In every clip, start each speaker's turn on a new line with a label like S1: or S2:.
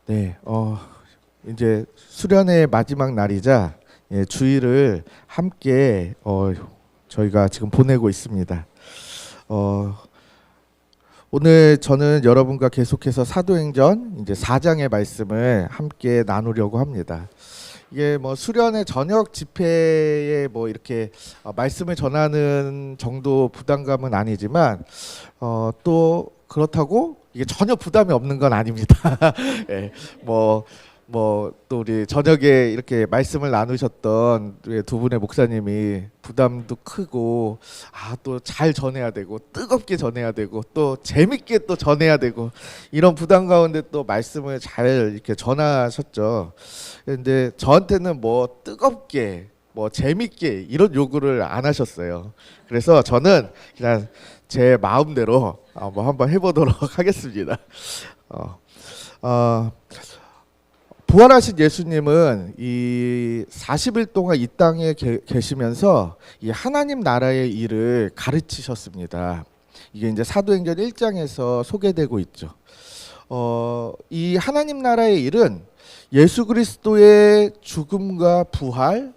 S1: 네, 이제 수련의 마지막 날이자 주일을 함께 저희가 지금 보내고 있습니다. 오늘 저는 여러분과 계속해서 사도행전 이제 4장의 말씀을 함께 나누려고 합니다. 이게 뭐 수련의 저녁 집회에 뭐 이렇게 말씀을 전하는 정도 부담감은 아니지만 또 그렇다고 이게 전혀 부담이 없는 건 아닙니다. 예, 또 우리 저녁에 이렇게 말씀을 나누셨던 두 분의 목사님이 부담도 크고 또 잘 전해야 되고 뜨겁게 전해야 되고 또 재밌게 또 전해야 되고 이런 부담 가운데 또 말씀을 잘 이렇게 전하셨죠. 근데 저한테는 뭐 뜨겁게 뭐 재밌게 이런 요구를 안 하셨어요. 그래서 저는 그냥 제 마음대로 한번 해보도록 하겠습니다. 부활하신 예수님은 이 40일 동안 이 땅에 계시면서 이 하나님 나라의 일을 가르치셨습니다. 이게 이제 사도행전 1장에서 소개되고 있죠. 이 하나님 나라의 일은 예수 그리스도의 죽음과 부활,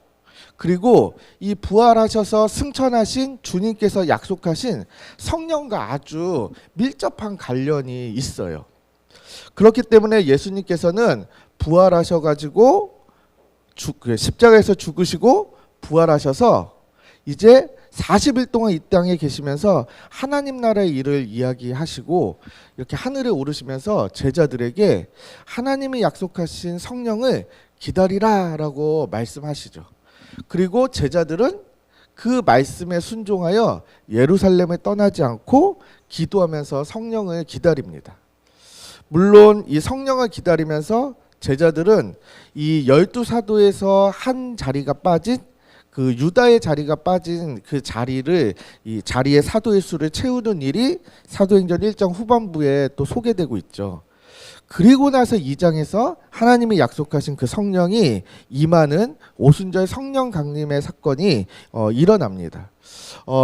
S1: 그리고 이 부활하셔서 승천하신 주님께서 약속하신 성령과 아주 밀접한 관련이 있어요. 그렇기 때문에 예수님께서는 부활하셔가지고 십자가에서 죽으시고 부활하셔서 이제 40일 동안 이 땅에 계시면서 하나님 나라의 일을 이야기하시고 이렇게 하늘에 오르시면서 제자들에게 하나님이 약속하신 성령을 기다리라라고 말씀하시죠. 그리고 제자들은 그 말씀에 순종하여 예루살렘을 떠나지 않고 기도하면서 성령을 기다립니다. 물론 이 성령을 기다리면서 제자들은 이 12사도에서 한 자리가 빠진 그 유다의 자리가 빠진 그 자리를 이 자리의 사도의 수를 채우는 일이 사도행전 1장 후반부에 또 소개되고 있죠. 그리고 나서 2장에서 하나님이 약속하신 그 성령이 임하는 오순절 성령 강림의 사건이 일어납니다.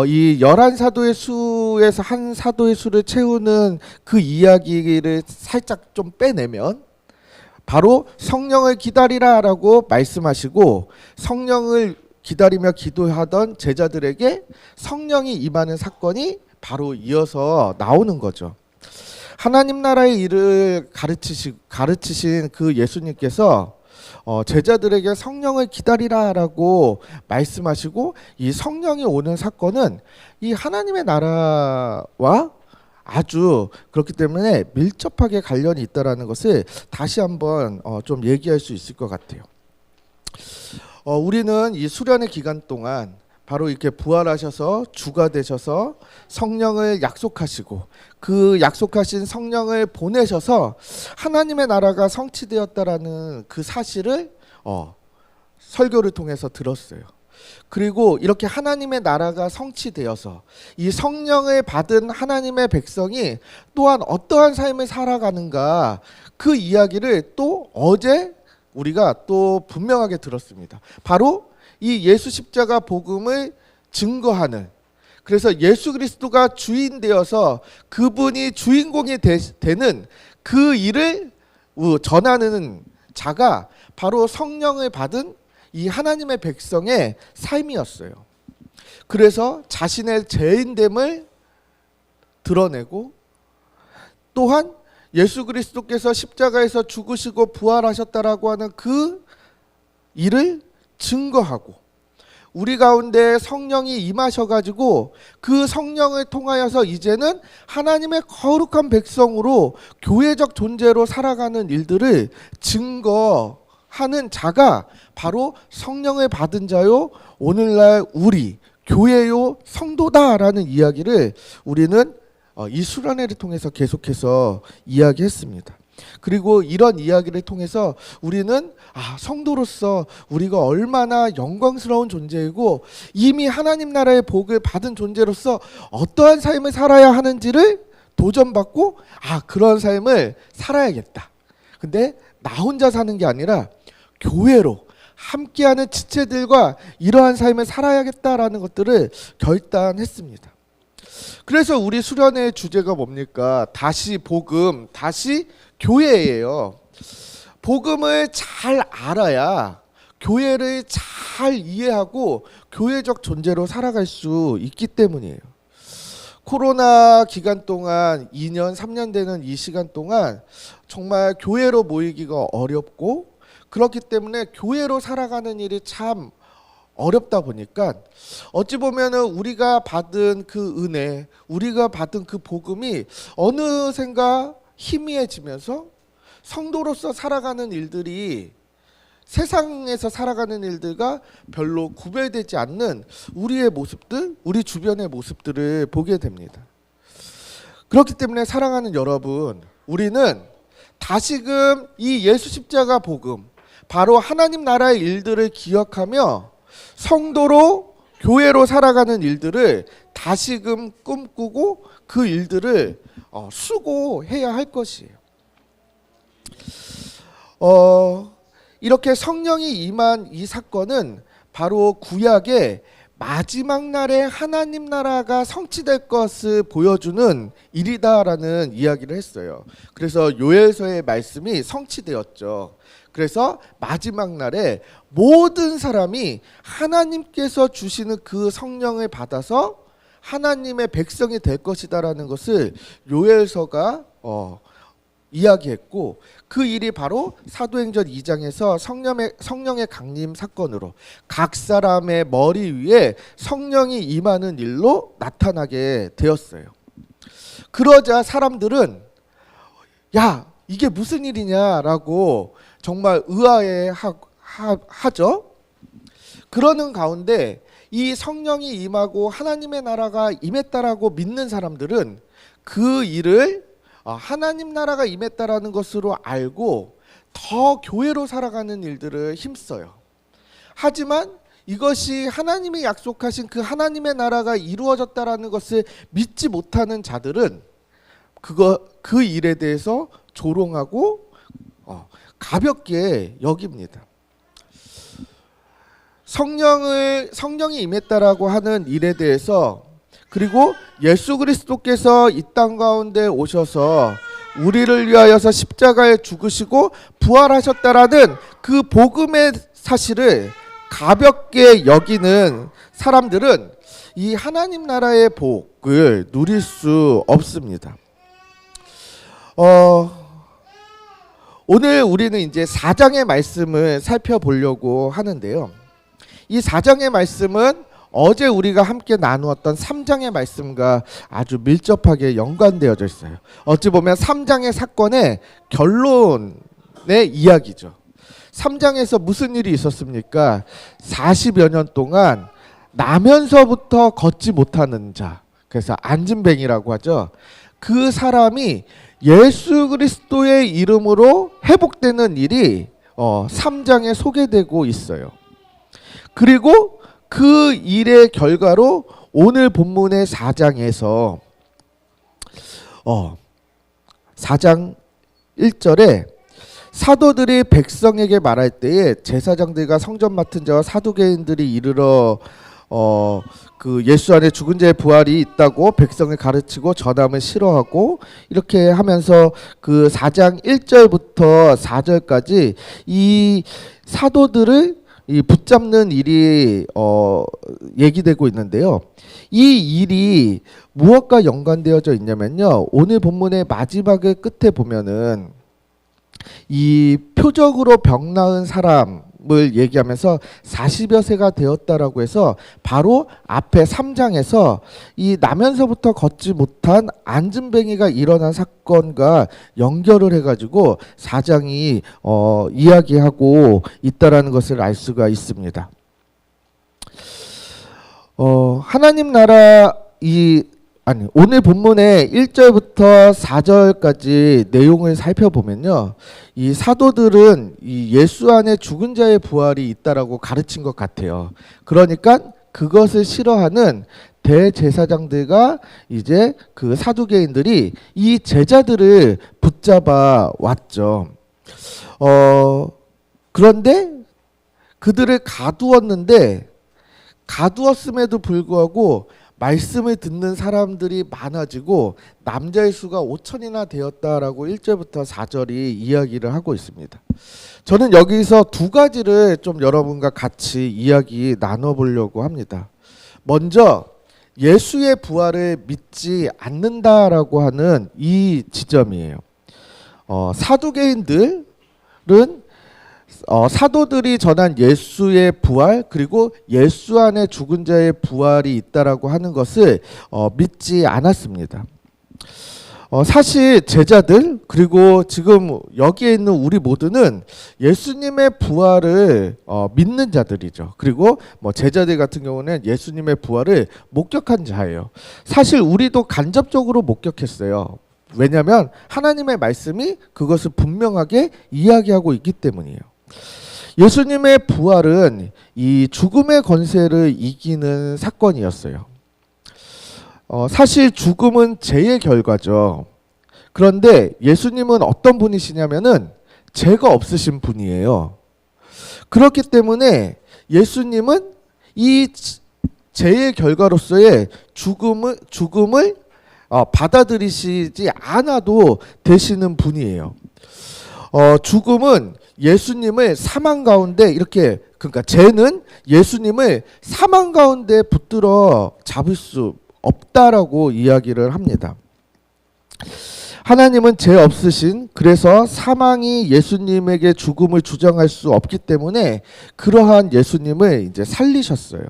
S1: 이 11사도의 수에서 한 사도의 수를 채우는 그 이야기를 살짝 좀 빼내면 바로 성령을 기다리라라고 말씀하시고 성령을 기다리며 기도하던 제자들에게 성령이 임하는 사건이 바로 이어서 나오는 거죠. 하나님 나라의 일을 가르치신 그 예수님께서 제자들에게 성령을 기다리라라고 말씀하시고 이 성령이 오는 사건은 이 하나님의 나라와 아주 그렇기 때문에 밀접하게 관련이 있다라는 것을 다시 한번 좀 얘기할 수 있을 것 같아요. 우리는 이 수련의 기간 동안 바로 이렇게 부활하셔서 주가 되셔서 성령을 약속하시고 그 약속하신 성령을 보내셔서 하나님의 나라가 성취되었다라는 그 사실을 설교를 통해서 들었어요. 그리고 이렇게 하나님의 나라가 성취되어서 이 성령을 받은 하나님의 백성이 또한 어떠한 삶을 살아가는가 그 이야기를 또 어제 우리가 또 분명하게 들었습니다. 바로 이 예수 십자가 복음을 증거하는, 그래서 예수 그리스도가 주인 되어서 그분이 주인공이 되는 그 일을 전하는 자가 바로 성령을 받은 이 하나님의 백성의 삶이었어요. 그래서 자신의 죄인됨을 드러내고 또한 예수 그리스도께서 십자가에서 죽으시고 부활하셨다라고 하는 그 일을 증거하고 우리 가운데 성령이 임하셔가지고 그 성령을 통하여서 이제는 하나님의 거룩한 백성으로 교회적 존재로 살아가는 일들을 증거하는 자가 바로 성령을 받은 자요 오늘날 우리 교회요 성도다라는 이야기를 우리는 이 수련회를 통해서 계속해서 이야기했습니다. 그리고 이런 이야기를 통해서 우리는 성도로서 우리가 얼마나 영광스러운 존재이고 이미 하나님 나라의 복을 받은 존재로서 어떠한 삶을 살아야 하는지를 도전받고 그런 삶을 살아야겠다. 근데 나 혼자 사는 게 아니라 교회로 함께하는 지체들과 이러한 삶을 살아야겠다라는 것들을 결단했습니다. 그래서 우리 수련의 주제가 뭡니까? 다시 복음, 다시 교회예요. 복음을 잘 알아야 교회를 잘 이해하고 교회적 존재로 살아갈 수 있기 때문이에요. 코로나 기간 동안 2년, 3년 되는 이 시간 동안 정말 교회로 모이기가 어렵고, 그렇기 때문에 교회로 살아가는 일이 참 어렵다 보니까 어찌 보면은 우리가 받은 그 은혜, 우리가 받은 그 복음이 어느샌가 희미해지면서 성도로서 살아가는 일들이 세상에서 살아가는 일들과 별로 구별되지 않는 우리의 모습들, 우리 주변의 모습들을 보게 됩니다. 그렇기 때문에 사랑하는 여러분, 우리는 다시금 이 예수 십자가 복음, 바로 하나님 나라의 일들을 기억하며 성도로 교회로 살아가는 일들을 다시금 꿈꾸고 그 일들을 수고해야 할 것이에요. 이렇게 성령이 임한 이 사건은 바로 구약의 마지막 날에 하나님 나라가 성취될 것을 보여주는 일이다라는 이야기를 했어요. 그래서 요엘서의 말씀이 성취되었죠. 그래서 마지막 날에 모든 사람이 하나님께서 주시는 그 성령을 받아서 하나님의 백성이 될 것이다라는 것을 요엘서가 이야기했고, 그 일이 바로 사도행전 2장에서 성령의 강림 사건으로 각 사람의 머리 위에 성령이 임하는 일로 나타나게 되었어요. 그러자 사람들은 야, 이게 무슨 일이냐라고 정말 의아해하죠. 그러는 가운데 이 성령이 임하고 하나님의 나라가 임했다라고 믿는 사람들은 그 일을 하나님 나라가 임했다라는 것으로 알고 더 교회로 살아가는 일들을 힘써요. 하지만 이것이 하나님이 약속하신 그 하나님의 나라가 이루어졌다라는 것을 믿지 못하는 자들은 그 일에 대해서 조롱하고 가볍게 여깁니다. 성령이 임했다라고 하는 일에 대해서, 그리고 예수 그리스도께서 이 땅 가운데 오셔서 우리를 위하여서 십자가에 죽으시고 부활하셨다라는 그 복음의 사실을 가볍게 여기는 사람들은 이 하나님 나라의 복을 누릴 수 없습니다. 오늘 우리는 이제 4장의 말씀을 살펴보려고 하는데요. 이 4장의 말씀은 어제 우리가 함께 나누었던 3장의 말씀과 아주 밀접하게 연관되어져 있어요. 어찌 보면 3장의 사건의 결론의 이야기죠. 3장에서 무슨 일이 있었습니까? 40여 년 동안 나면서부터 걷지 못하는 자, 그래서 안진뱅이라고 하죠. 그 사람이 예수 그리스도의 이름으로 회복되는 일이 3장에 소개되고 있어요. 그리고 그 일의 결과로 오늘 본문의 4장에서 4장 1절에 사도들이 백성에게 말할 때에 제사장들과 성전 맡은 자와 사두개인들이 이르러 그 예수 안에 죽은 자의 부활이 있다고 백성을 가르치고 전함을 싫어하고, 이렇게 하면서 그 4장 1절부터 4절까지 이 사도들을 붙잡는 일이 얘기되고 있는데요. 이 일이 무엇과 연관되어져 있냐면요, 오늘 본문의 마지막의 끝에 보면은 이 표적으로 병 나은 사람을 얘기하면서 40여 세가 되었다라고 해서 바로 앞에 3장에서 이 나면서부터 걷지 못한 안진뱅이가 일어난 사건과 연결을 해가지고 4장이 이야기하고 있다라는 것을 알 수가 있습니다. 하나님 나라 오늘 본문의 1절부터 4절까지 내용을 살펴보면요, 이 사도들은 이 예수 안에 죽은 자의 부활이 있다라고 가르친 것 같아요. 그러니까 그것을 싫어하는 대제사장들과 이제 그 사두개인들이 이 제자들을 붙잡아 왔죠. 그런데 그들을 가두었는데, 가두었음에도 불구하고 말씀을 듣는 사람들이 많아지고 남자의 수가 5천이나 되었다라고 1절부터 4절이 이야기를 하고 있습니다. 저는 여기서 두 가지를 좀 여러분과 같이 이야기 나눠보려고 합니다. 먼저 예수의 부활을 믿지 않는다라고 하는 이 지점이에요. 사두개인들은 사도들이 전한 예수의 부활 그리고 예수 안에 죽은 자의 부활이 있다라고 하는 것을 믿지 않았습니다. 사실 제자들 그리고 지금 여기에 있는 우리 모두는 예수님의 부활을 믿는 자들이죠. 그리고 뭐 제자들 같은 경우는 예수님의 부활을 목격한 자예요. 사실 우리도 간접적으로 목격했어요. 왜냐하면 하나님의 말씀이 그것을 분명하게 이야기하고 있기 때문이에요. 예수님의 부활은 이 죽음의 권세를 이기는 사건이었어요. 사실 죽음은 죄의 결과죠. 그런데 예수님은 어떤 분이시냐면은 죄가 없으신 분이에요. 그렇기 때문에 예수님은 이 죄의 결과로서의 죽음을 받아들이시지 않아도 되시는 분이에요. 죽음은 예수님을 사망 가운데 이렇게 그러니까 죄는 예수님을 사망 가운데 붙들어 잡을 수 없다라고 이야기를 합니다. 하나님은 죄 없으신 그래서 사망이 예수님에게 죽음을 주장할 수 없기 때문에 그러한 예수님을 이제 살리셨어요.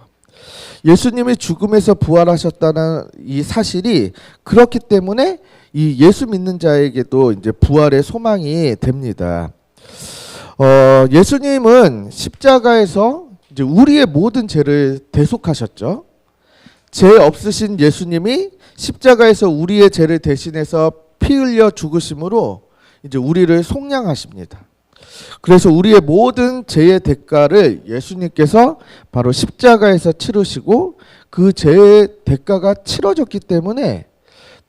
S1: 예수님이 죽음에서 부활하셨다는 이 사실이 그렇기 때문에 이 예수 믿는 자에게도 이제 부활의 소망이 됩니다. 예수님은 십자가에서 이제 우리의 모든 죄를 대속하셨죠. 죄 없으신 예수님이 십자가에서 우리의 죄를 대신해서 피 흘려 죽으심으로 이제 우리를 속량하십니다. 그래서 우리의 모든 죄의 대가를 예수님께서 바로 십자가에서 치르시고 그 죄의 대가가 치러졌기 때문에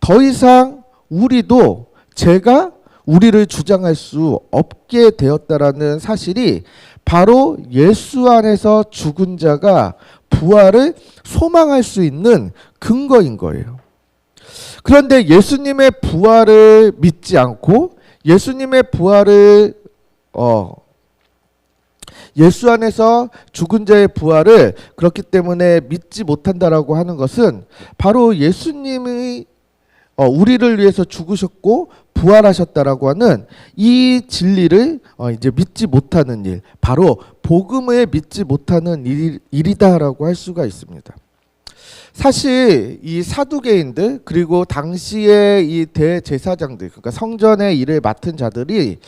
S1: 더 이상 우리도 죄가 우리를 주장할 수 없게 되었다라는 사실이 바로 예수 안에서 죽은 자가 부활을 소망할 수 있는 근거인 거예요. 그런데 예수님의 부활을 믿지 않고 예수님의 부활을 예수 안에서 죽은 자의 부활을 그렇기 때문에 믿지 못한다라고 하는 것은 바로 예수님이 우리를 위해서 죽으셨고 부활하셨다라고 하는 이 진리를 이제 믿지 못하는 일, 바로 복음을 믿지 못하는 일이다라고 할 수가 있습니다. 사실 이 사두개인들 그리고 당시의 이 대제사장들, 그러니까 성전의 일을 맡은 자들이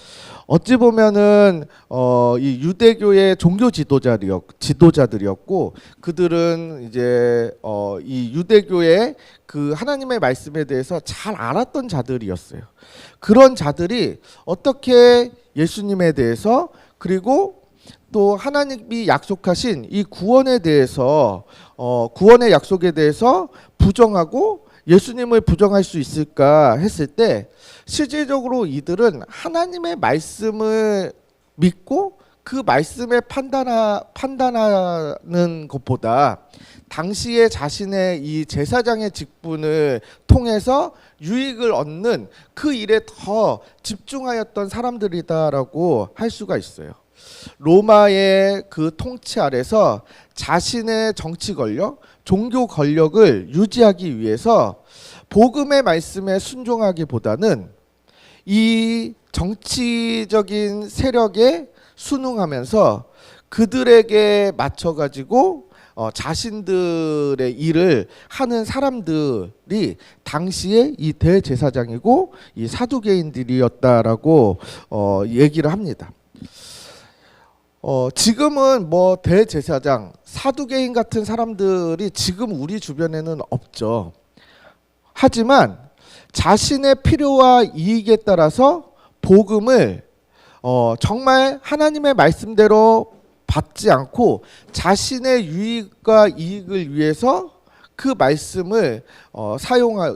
S1: 어찌 보면은 이 유대교의 종교 지도자들이었고 그들은 이제 이 유대교의 그 하나님의 말씀에 대해서 잘 알았던 자들이었어요. 그런 자들이 어떻게 예수님에 대해서 그리고 또 하나님이 약속하신 이 구원에 대해서 구원의 약속에 대해서 부정하고 예수님을 부정할 수 있을까 했을 때 실질적으로 이들은 하나님의 말씀을 믿고 그 말씀에 판단하는 것보다 당시에 자신의 이 제사장의 직분을 통해서 유익을 얻는 그 일에 더 집중하였던 사람들이다라고 할 수가 있어요. 로마의 그 통치 아래서 자신의 정치 권력, 종교 권력을 유지하기 위해서 복음의 말씀에 순종하기보다는 이 정치적인 세력에 순응하면서 그들에게 맞춰가지고 자신들의 일을 하는 사람들이 당시에 이 대제사장이고 이 사두개인들이었다라고 얘기를 합니다. 지금은 뭐 대제사장, 사두개인 같은 사람들이 지금 우리 주변에는 없죠. 하지만 자신의 필요와 이익에 따라서 복음을 정말 하나님의 말씀대로 받지 않고 자신의 유익과 이익을 위해서 그 말씀을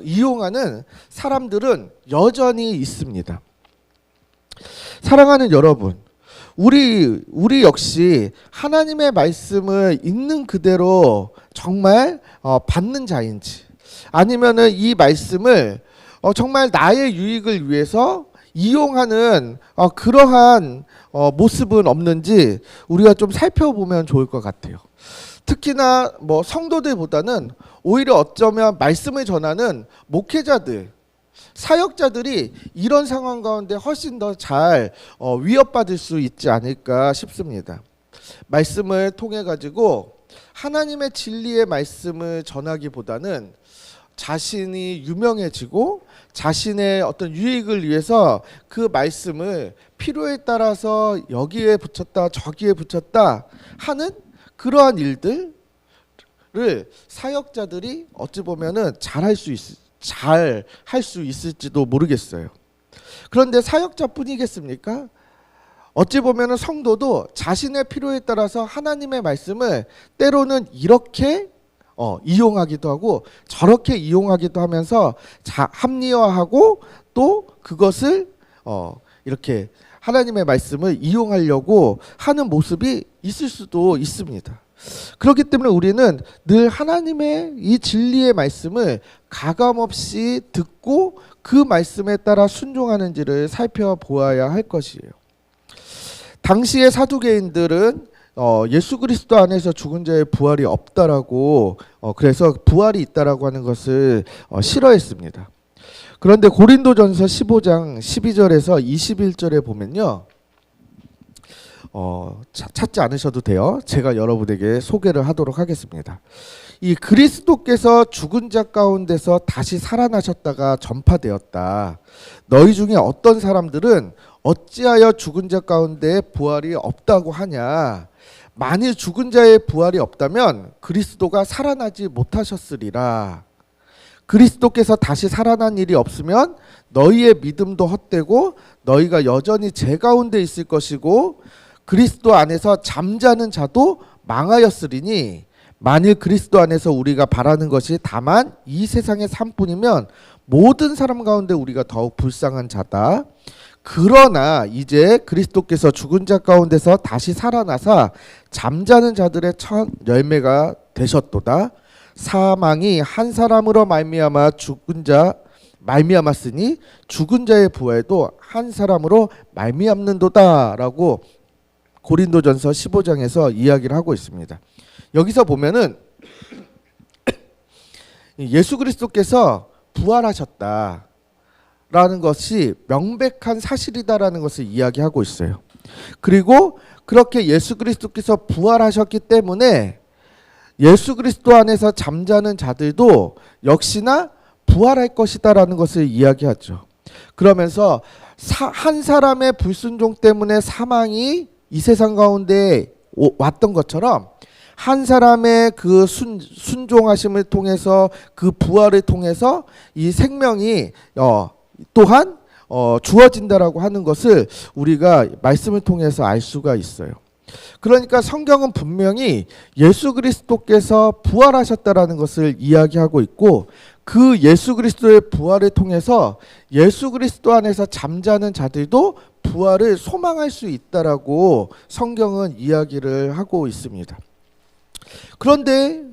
S1: 이용하는 사람들은 여전히 있습니다. 사랑하는 여러분, 우리 역시 하나님의 말씀을 있는 그대로 정말 받는 자인지, 아니면은 이 말씀을 정말 나의 유익을 위해서 이용하는 그러한 모습은 없는지 우리가 좀 살펴보면 좋을 것 같아요. 특히나 뭐 성도들보다는 오히려 어쩌면 말씀을 전하는 목회자들, 사역자들이 이런 상황 가운데 훨씬 더 잘 위협받을 수 있지 않을까 싶습니다. 말씀을 통해 가지고 하나님의 진리의 말씀을 전하기보다는 자신이 유명해지고 자신의 어떤 유익을 위해서 그 말씀을 필요에 따라서 여기에 붙였다 저기에 붙였다 하는 그러한 일들을 사역자들이 어찌 보면은 잘 할 수 있을지도 모르겠어요. 그런데 사역자뿐이겠습니까? 어찌 보면은 성도도 자신의 필요에 따라서 하나님의 말씀을 때로는 이렇게 이용하기도 하고 저렇게 이용하기도 하면서 합리화하고 또 그것을 이렇게 하나님의 말씀을 이용하려고 하는 모습이 있을 수도 있습니다. 그렇기 때문에 우리는 늘 하나님의 이 진리의 말씀을 가감없이 듣고 그 말씀에 따라 순종하는지를 살펴보아야 할 것이에요. 당시의 사두개인들은 예수 그리스도 안에서 죽은 자의 부활이 없다라고 그래서 부활이 있다라고 하는 것을 싫어했습니다. 그런데 고린도전서 15장 12절에서 21절에 보면요. 찾지 않으셔도 돼요. 제가 여러분에게 소개를 하도록 하겠습니다. 이 그리스도께서 죽은 자 가운데서 다시 살아나셨다가 전파되었다. 너희 중에 어떤 사람들은 어찌하여 죽은 자 가운데 부활이 없다고 하냐. 만일 죽은 자의 부활이 없다면 그리스도가 살아나지 못하셨으리라. 그리스도께서 다시 살아난 일이 없으면 너희의 믿음도 헛되고 너희가 여전히 죄 가운데 있을 것이고 그리스도 안에서 잠자는 자도 망하였으리니 만일 그리스도 안에서 우리가 바라는 것이 다만 이 세상의 삶뿐이면 모든 사람 가운데 우리가 더욱 불쌍한 자다. 그러나 이제 그리스도께서 죽은 자 가운데서 다시 살아나사 잠자는 자들의 첫 열매가 되셨도다. 사망이 한 사람으로 말미암았으니 죽은 자의 부활도 한 사람으로 말미암는도다라고 고린도전서 15장에서 이야기를 하고 있습니다. 여기서 보면은 예수 그리스도께서 부활하셨다라는 것이 명백한 사실이다라는 것을 이야기하고 있어요. 그리고 그렇게 예수 그리스도께서 부활하셨기 때문에 예수 그리스도 안에서 잠자는 자들도 역시나 부활할 것이다라는 것을 이야기하죠. 그러면서 한 사람의 불순종 때문에 사망이 이 세상 가운데 왔던 것처럼 한 사람의 그 순종하심을 통해서 그 부활을 통해서 이 생명이 또한 주어진다라고 하는 것을 우리가 말씀을 통해서 알 수가 있어요. 그러니까 성경은 분명히 예수 그리스도께서 부활하셨다라는 것을 이야기하고 있고 그 예수 그리스도의 부활을 통해서 예수 그리스도 안에서 잠자는 자들도 부활을 소망할 수 있다라고 성경은 이야기를 하고 있습니다. 그런데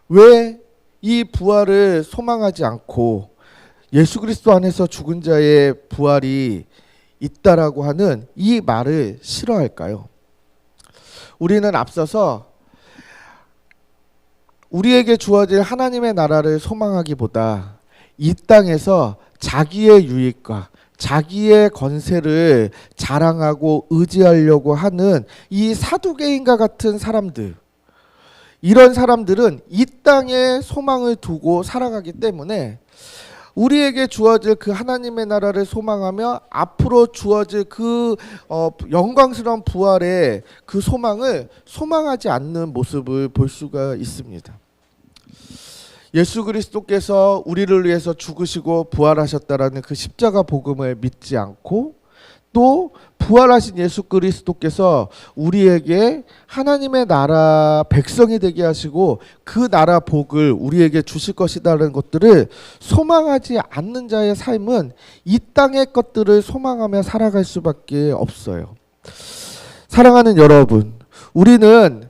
S1: 왜 이 부활을 소망하지 않고 예수 그리스도 안에서 죽은 자의 부활이 있다라고 하는 이 말을 싫어할까요? 우리는 앞서서 우리에게 주어질 하나님의 나라를 소망하기보다 이 땅에서 자기의 유익과 자기의 권세를 자랑하고 의지하려고 하는 이 사두개인과 같은 사람들, 이런 사람들은 이 땅에 소망을 두고 살아가기 때문에 우리에게 주어질 그 하나님의 나라를 소망하며 앞으로 주어질 그 영광스러운 부활의 그 소망을 소망하지 않는 모습을 볼 수가 있습니다. 예수 그리스도께서 우리를 위해서 죽으시고 부활하셨다라는 그 십자가 복음을 믿지 않고 또 부활하신 예수 그리스도께서 우리에게 하나님의 나라 백성이 되게 하시고 그 나라 복을 우리에게 주실 것이라는 것들을 소망하지 않는 자의 삶은 이 땅의 것들을 소망하며 살아갈 수밖에 없어요. 사랑하는 여러분, 우리는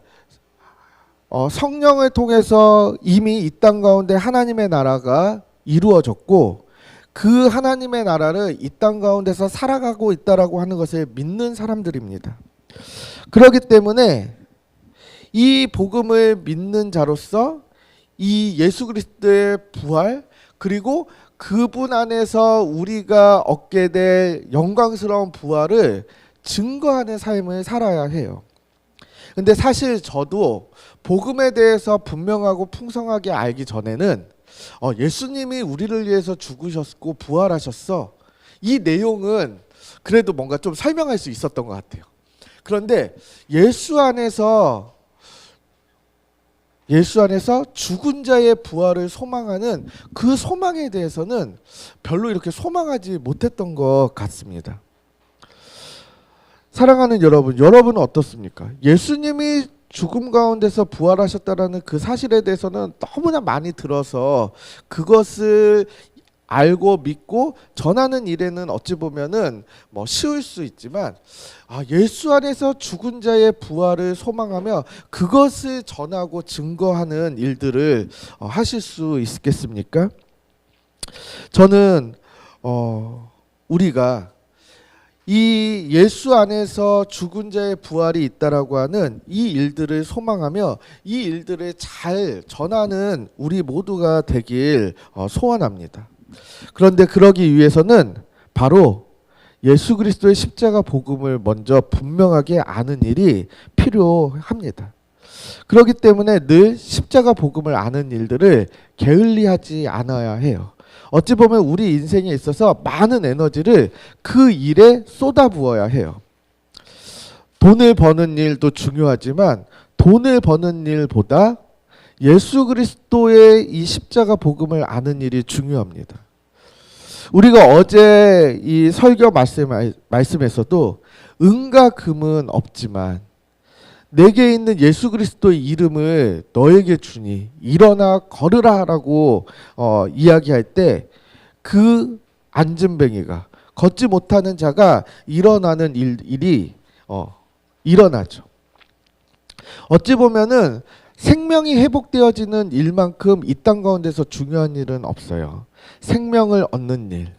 S1: 성령을 통해서 이미 이 땅 가운데 하나님의 나라가 이루어졌고 그 하나님의 나라를 이 땅 가운데서 살아가고 있다라고 하는 것을 믿는 사람들입니다. 그렇기 때문에 이 복음을 믿는 자로서 이 예수 그리스도의 부활, 그리고 그분 안에서 우리가 얻게 될 영광스러운 부활을 증거하는 삶을 살아야 해요. 근데 사실 저도 복음에 대해서 분명하고 풍성하게 알기 전에는 예수님이 우리를 위해서 죽으셨고 부활하셨어, 이 내용은 그래도 뭔가 좀 설명할 수 있었던 것 같아요. 그런데 예수 안에서 죽은 자의 부활을 소망하는 그 소망에 대해서는 별로 이렇게 소망하지 못했던 것 같습니다. 사랑하는 여러분, 여러분은 어떻습니까? 예수님이 죽음 가운데서 부활하셨다라는 그 사실에 대해서는 너무나 많이 들어서 그것을 알고 믿고 전하는 일에는 어찌 보면은 쉬울 수 있지만, 예수 안에서 죽은 자의 부활을 소망하며 그것을 전하고 증거하는 일들을 하실 수 있겠습니까? 저는 우리가 이 예수 안에서 죽은 자의 부활이 있다라고 하는 이 일들을 소망하며 이 일들을 잘 전하는 우리 모두가 되길 소원합니다. 그런데 그러기 위해서는 바로 예수 그리스도의 십자가 복음을 먼저 분명하게 아는 일이 필요합니다. 그렇기 때문에 늘 십자가 복음을 아는 일들을 게을리하지 않아야 해요. 어찌 보면 우리 인생에 있어서 많은 에너지를 그 일에 쏟아부어야 해요. 돈을 버는 일도 중요하지만 돈을 버는 일보다 예수 그리스도의 이 십자가 복음을 아는 일이 중요합니다. 우리가 어제 이 설교 말씀에서도 은과 금은 없지만 내게 있는 예수 그리스도의 이름을 너에게 주니 일어나 걸으라 라고 이야기할 때 그 안진뱅이가, 걷지 못하는 자가 일어나는 일이 일어나죠. 어찌 보면은 생명이 회복되어지는 일만큼 이 땅 가운데서 중요한 일은 없어요. 생명을 얻는 일.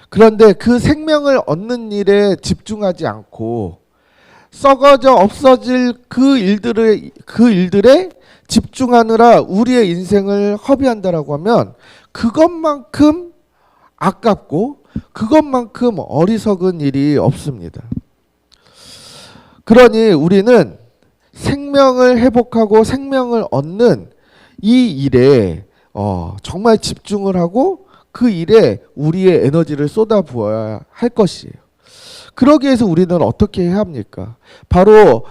S1: 그런데 그 생명을 얻는 일에 집중하지 않고 썩어져 없어질 그 일들에 집중하느라 우리의 인생을 허비한다라고 하면 그것만큼 아깝고 그것만큼 어리석은 일이 없습니다. 그러니 우리는 생명을 회복하고 생명을 얻는 이 일에 정말 집중을 하고 그 일에 우리의 에너지를 쏟아부어야 할 것이에요. 그러기 위해서 우리는 어떻게 해야 합니까? 바로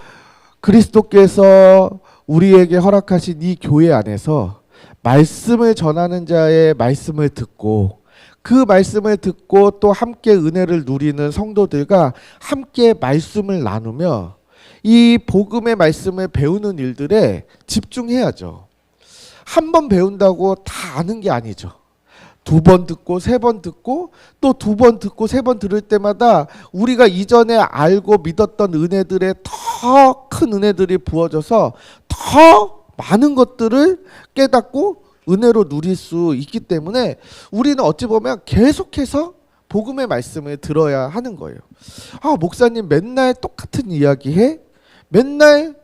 S1: 그리스도께서 우리에게 허락하신 이 교회 안에서 말씀을 전하는 자의 말씀을 듣고 그 말씀을 듣고 또 함께 은혜를 누리는 성도들과 함께 말씀을 나누며 이 복음의 말씀을 배우는 일들에 집중해야죠. 한 번 배운다고 다 아는 게 아니죠. 두 번 듣고 세 번 듣고 또 두 번 듣고 세 번 들을 때마다 우리가 이전에 알고 믿었던 은혜들에 더 큰 은혜들이 부어져서 더 많은 것들을 깨닫고 은혜로 누릴 수 있기 때문에 우리는 어찌 보면 계속해서 복음의 말씀을 들어야 하는 거예요. 목사님 맨날 똑같은 이야기 해? 맨날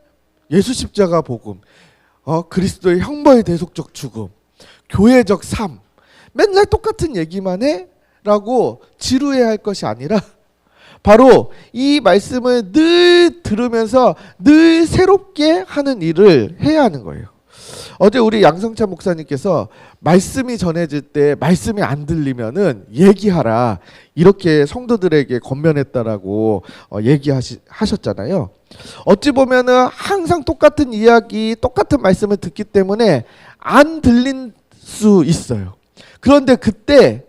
S1: 예수 십자가 복음, 그리스도의 형벌 대속적 죽음, 교회적 삶, 맨날 똑같은 얘기만 해? 라고 지루해야 할 것이 아니라 바로 이 말씀을 늘 들으면서 늘 새롭게 하는 일을 해야 하는 거예요. 어제 우리 양성찬 목사님께서 말씀이 전해질 때 말씀이 안 들리면은 얘기하라, 이렇게 성도들에게 권면했다라고 얘기하셨잖아요. 어찌 보면은 항상 똑같은 이야기, 똑같은 말씀을 듣기 때문에 안 들린 수 있어요. 그런데 그때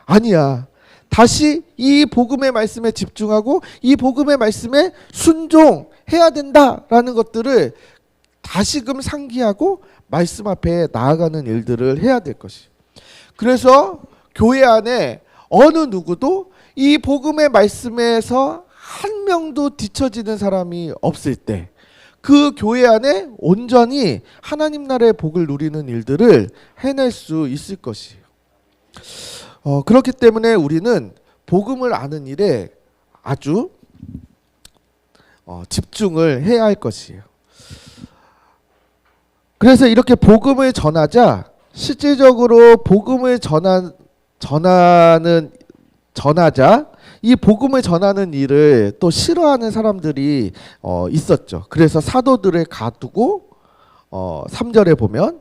S1: 아니야, 다시 이 복음의 말씀에 집중하고 이 복음의 말씀에 순종해야 된다라는 것들을 다시금 상기하고 말씀 앞에 나아가는 일들을 해야 될 것이. 그래서 교회 안에 어느 누구도 이 복음의 말씀에서 한 명도 뒤처지는 사람이 없을 때 그 교회 안에 온전히 하나님 나라의 복을 누리는 일들을 해낼 수 있을 것이에요. 그렇기 때문에 우리는 복음을 아는 일에 아주 집중을 해야 할 것이에요. 그래서 이렇게 복음을 전하자 실질적으로 복음을 전하자 이 복음을 전하는 일을 또 싫어하는 사람들이 있었죠. 그래서 사도들을 가두고 3절에 보면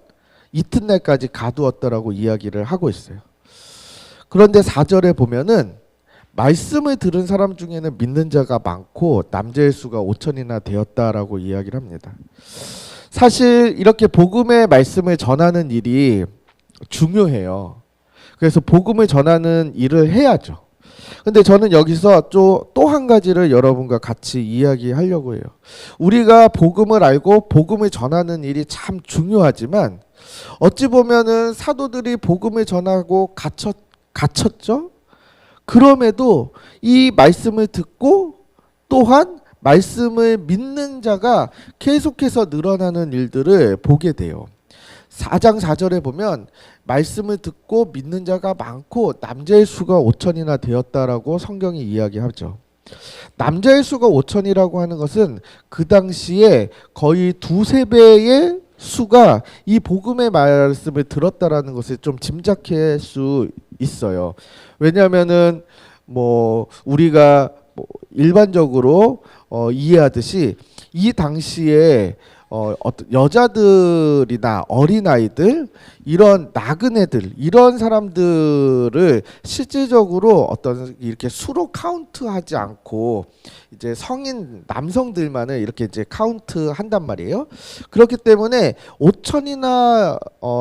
S1: 이튿날까지 가두었더라고 이야기를 하고 있어요. 그런데 4절에 보면은 말씀을 들은 사람 중에는 믿는 자가 많고 남자의 수가 5천이나 되었다라고 이야기를 합니다. 사실 이렇게 복음의 말씀을 전하는 일이 중요해요. 그래서 복음을 전하는 일을 해야죠. 근데 저는 여기서 또 한 가지를 여러분과 같이 이야기하려고 해요. 우리가 복음을 알고 복음을 전하는 일이 참 중요하지만 어찌 보면은 사도들이 복음을 전하고 갇혔죠? 그럼에도 이 말씀을 듣고 또한 말씀을 믿는 자가 계속해서 늘어나는 일들을 보게 돼요. 4장 4절에 보면 말씀을 듣고 믿는 자가 많고 남자의 수가 5천이나 되었다라고 성경이 이야기하죠. 남자의 수가 5천이라고 하는 것은 그 당시에 거의 두세 배의 수가 이 복음의 말씀을 들었다라는 것을 좀 짐작할 수 있어요. 왜냐하면은 우리가 일반적으로 이해하듯이 이 당시에 어떤 여자들이나 어린아이들 이런 나그네들 이런 사람들을 실질적으로 어떤 이렇게 수로 카운트하지 않고 이제 성인 남성들만을 이렇게 이제 카운트한단 말이에요. 그렇기 때문에 5천이나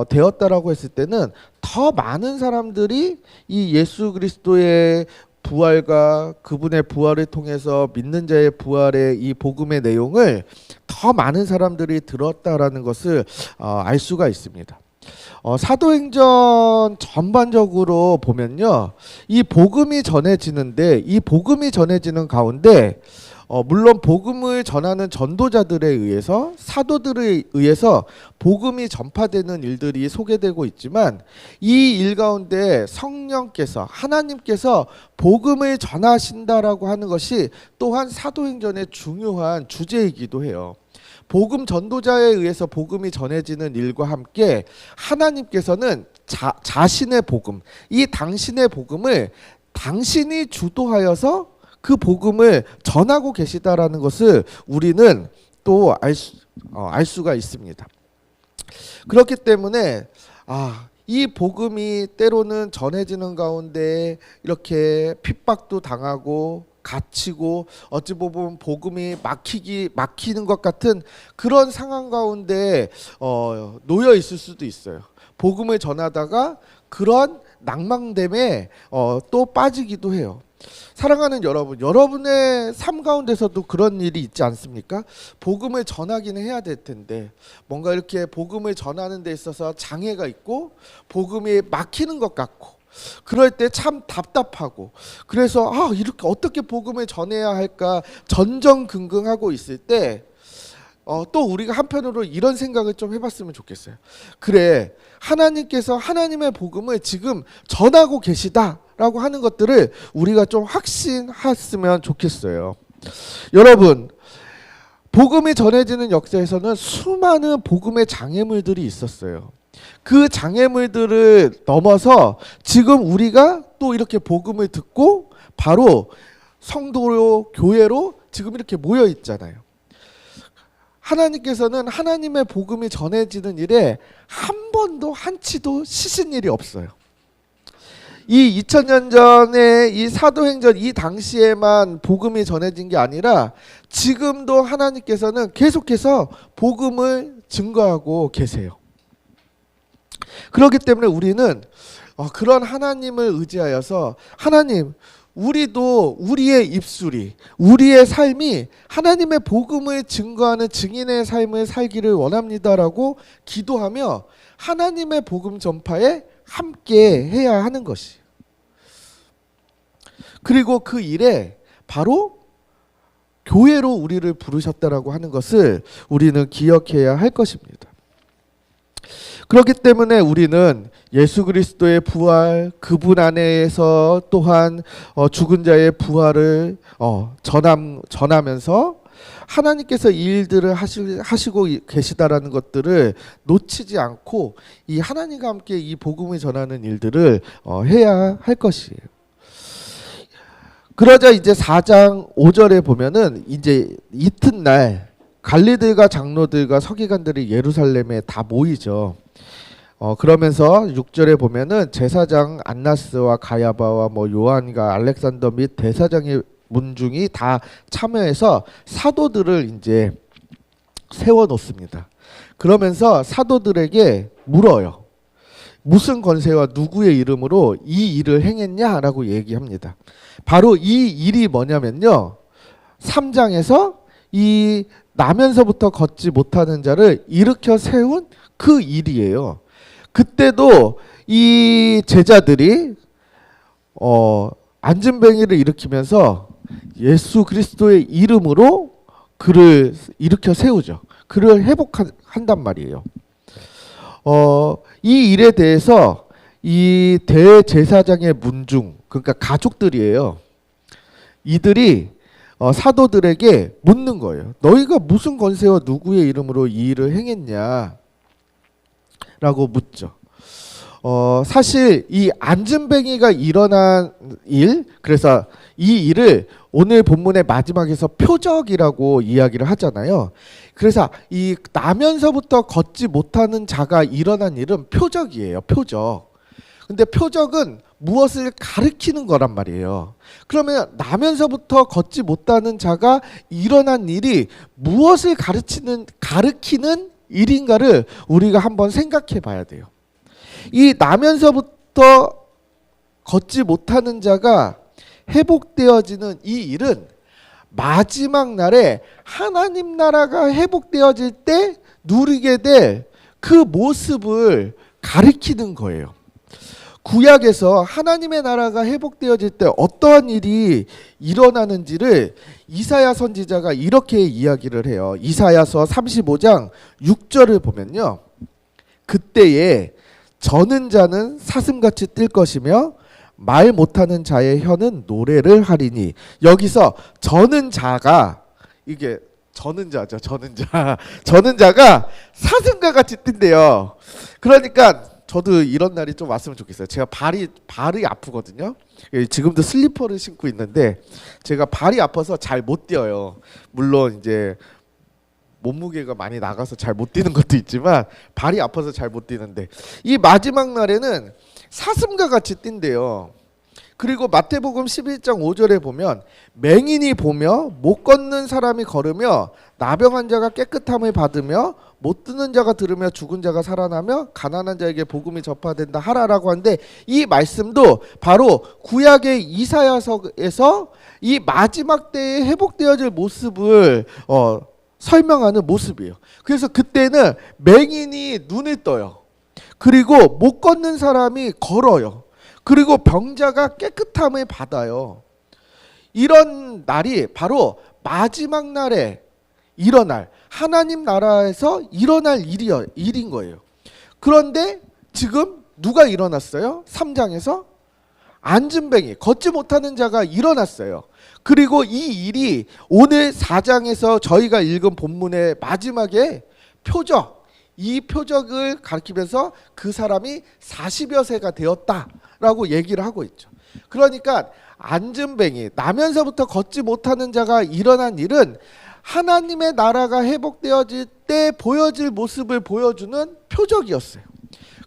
S1: 되었다라고 했을 때는 더 많은 사람들이 이 예수 그리스도의 부활과 그분의 부활을 통해서 믿는 자의 부활의 이 복음의 내용을 더 많은 사람들이 들었다라는 것을 알 수가 있습니다. 사도행전 전반적으로 보면요, 이 복음이 전해지는데 이 복음이 전해지는 가운데 물론 복음을 전하는 전도자들에 의해서 사도들에 의해서 복음이 전파되는 일들이 소개되고 있지만 이 일 가운데 성령께서 하나님께서 복음을 전하신다라고 하는 것이 또한 사도행전의 중요한 주제이기도 해요. 복음 전도자에 의해서 복음이 전해지는 일과 함께 하나님께서는 자신의 복음, 이 당신의 복음을 당신이 주도하여서 그 복음을 전하고 계시다라는 것을 우리는 또 알 수가 있습니다. 그렇기 때문에 이 복음이 때로는 전해지는 가운데 이렇게 핍박도 당하고 갇히고 어찌 보면 복음이 막히는 것 같은 그런 상황 가운데 놓여 있을 수도 있어요. 복음을 전하다가 그런 낭망됨에 또 빠지기도 해요. 사랑하는 여러분, 여러분의 삶 가운데서도 그런 일이 있지 않습니까? 복음을 전하기는 해야 될 텐데 뭔가 이렇게 복음을 전하는 데 있어서 장애가 있고 복음이 막히는 것 같고 그럴 때 참 답답하고 그래서 이렇게 어떻게 복음을 전해야 할까 전전긍긍하고 있을 때 또 우리가 한편으로 이런 생각을 좀 해봤으면 좋겠어요. 그래, 하나님께서 하나님의 복음을 지금 전하고 계시다라고 하는 것들을 우리가 좀 확신했으면 좋겠어요. 여러분, 복음이 전해지는 역사에서는 수많은 복음의 장애물들이 있었어요. 그 장애물들을 넘어서 지금 우리가 또 이렇게 복음을 듣고 바로 성도로 교회로 지금 이렇게 모여 있잖아요. 하나님께서는 하나님의 복음이 전해지는 일에 한 번도 한치도 쉬신 일이 없어요. 이 2000년 전에 이 사도행전 이 당시에만 복음이 전해진 게 아니라 지금도 하나님께서는 계속해서 복음을 증거하고 계세요. 그렇기 때문에 우리는 그런 하나님을 의지하여서 하나님, 우리도 우리의 입술이 우리의 삶이 하나님의 복음을 증거하는 증인의 삶을 살기를 원합니다라고 기도하며 하나님의 복음 전파에 함께 해야 하는 것이. 그리고 그 일에 바로 교회로 우리를 부르셨다라고 하는 것을 우리는 기억해야 할 것입니다. 그렇기 때문에 우리는 예수 그리스도의 부활, 그분 안에서 또한 죽은 자의 부활을 전하면서 하나님께서 이 일들을 하시고 계시다라는 것들을 놓치지 않고 이 하나님과 함께 이 복음을 전하는 일들을 해야 할 것이에요. 그러자 이제 4장 5절에 보면은 이제 이튿날 관리들과 장로들과 서기관들이 예루살렘에 다 모이죠. 그러면서 6절에 보면은 제사장 안나스와 가야바와 요한과 알렉산더 및 대사장의 문중이 다 참여해서 사도들을 이제 세워 놓습니다. 그러면서 사도들에게 물어요. 무슨 권세와 누구의 이름으로 이 일을 행했냐라고 얘기합니다. 바로 이 일이 뭐냐면요. 3장에서 이 나면서부터 걷지 못하는 자를 일으켜 세운 그 일이에요. 그때도 이 제자들이 안진뱅이를 일으키면서 예수 그리스도의 이름으로 그를 일으켜 세우죠. 그를 회복한단 말이에요. 이 일에 대해서 이 대제사장의 문중, 그러니까 가족들이에요. 이들이 사도들에게 묻는 거예요. 너희가 무슨 권세와 누구의 이름으로 이 일을 행했냐? 라고 묻죠. 사실 이 안진뱅이가 일어난 일, 그래서 이 일을 오늘 본문의 마지막에서 표적이라고 이야기를 하잖아요. 그래서 이 나면서부터 걷지 못하는 자가 일어난 일은 표적이에요. 표적. 근데 표적은 무엇을 가리키는 거란 말이에요. 그러면 나면서부터 걷지 못하는 자가 일어난 일이 무엇을 가리키는 일인가를 우리가 한번 생각해 봐야 돼요. 이 나면서부터 걷지 못하는 자가 회복되어지는 이 일은 마지막 날에 하나님 나라가 회복되어질 때 누리게 될 그 모습을 가리키는 거예요. 구약에서 하나님의 나라가 회복되어질 때 어떠한 일이 일어나는지를 이사야 선지자가 이렇게 이야기를 해요. 이사야서 35장 6절을 보면요. 그때에 저는 자는 사슴같이 뛸 것이며 말 못하는 자의 혀는 노래를 하리니. 여기서 저는 자가 이게 저는 자죠. 저는 자. 저는 자가 사슴과 같이 뛴대요. 그러니까 저도 이런 날이 좀 왔으면 좋겠어요. 제가 발이 아프거든요. 지금도 슬리퍼를 신고 있는데 제가 발이 아파서 잘 못 뛰어요. 물론 이제 몸무게가 많이 나가서 잘 못 뛰는 것도 있지만 발이 아파서 잘 못 뛰는데 이 마지막 날에는 사슴과 같이 뛴대요. 그리고 마태복음 11장 5절에 보면 맹인이 보며 못 걷는 사람이 걸으며 나병한 자가 깨끗함을 받으며 못 듣는 자가 들으며 죽은 자가 살아나며 가난한 자에게 복음이 전파된다 하라라고 하는데 이 말씀도 바로 구약의 이사야서에서 이 마지막 때에 회복되어질 모습을 설명하는 모습이에요. 그래서 그때는 맹인이 눈을 떠요. 그리고 못 걷는 사람이 걸어요. 그리고 병자가 깨끗함을 받아요. 이런 날이 바로 마지막 날에 일어날 하나님 나라에서 일어날 일인 거예요. 그런데 지금 누가 일어났어요? 3장에서 안진뱅이, 걷지 못하는 자가 일어났어요. 그리고 이 일이 오늘 4장에서 저희가 읽은 본문의 마지막에 표적, 이 표적을 가리키면서 그 사람이 40여 세가 되었다라고 얘기를 하고 있죠. 그러니까 안진뱅이, 나면서부터 걷지 못하는 자가 일어난 일은 하나님의 나라가 회복되어질 때 보여질 모습을 보여주는 표적이었어요.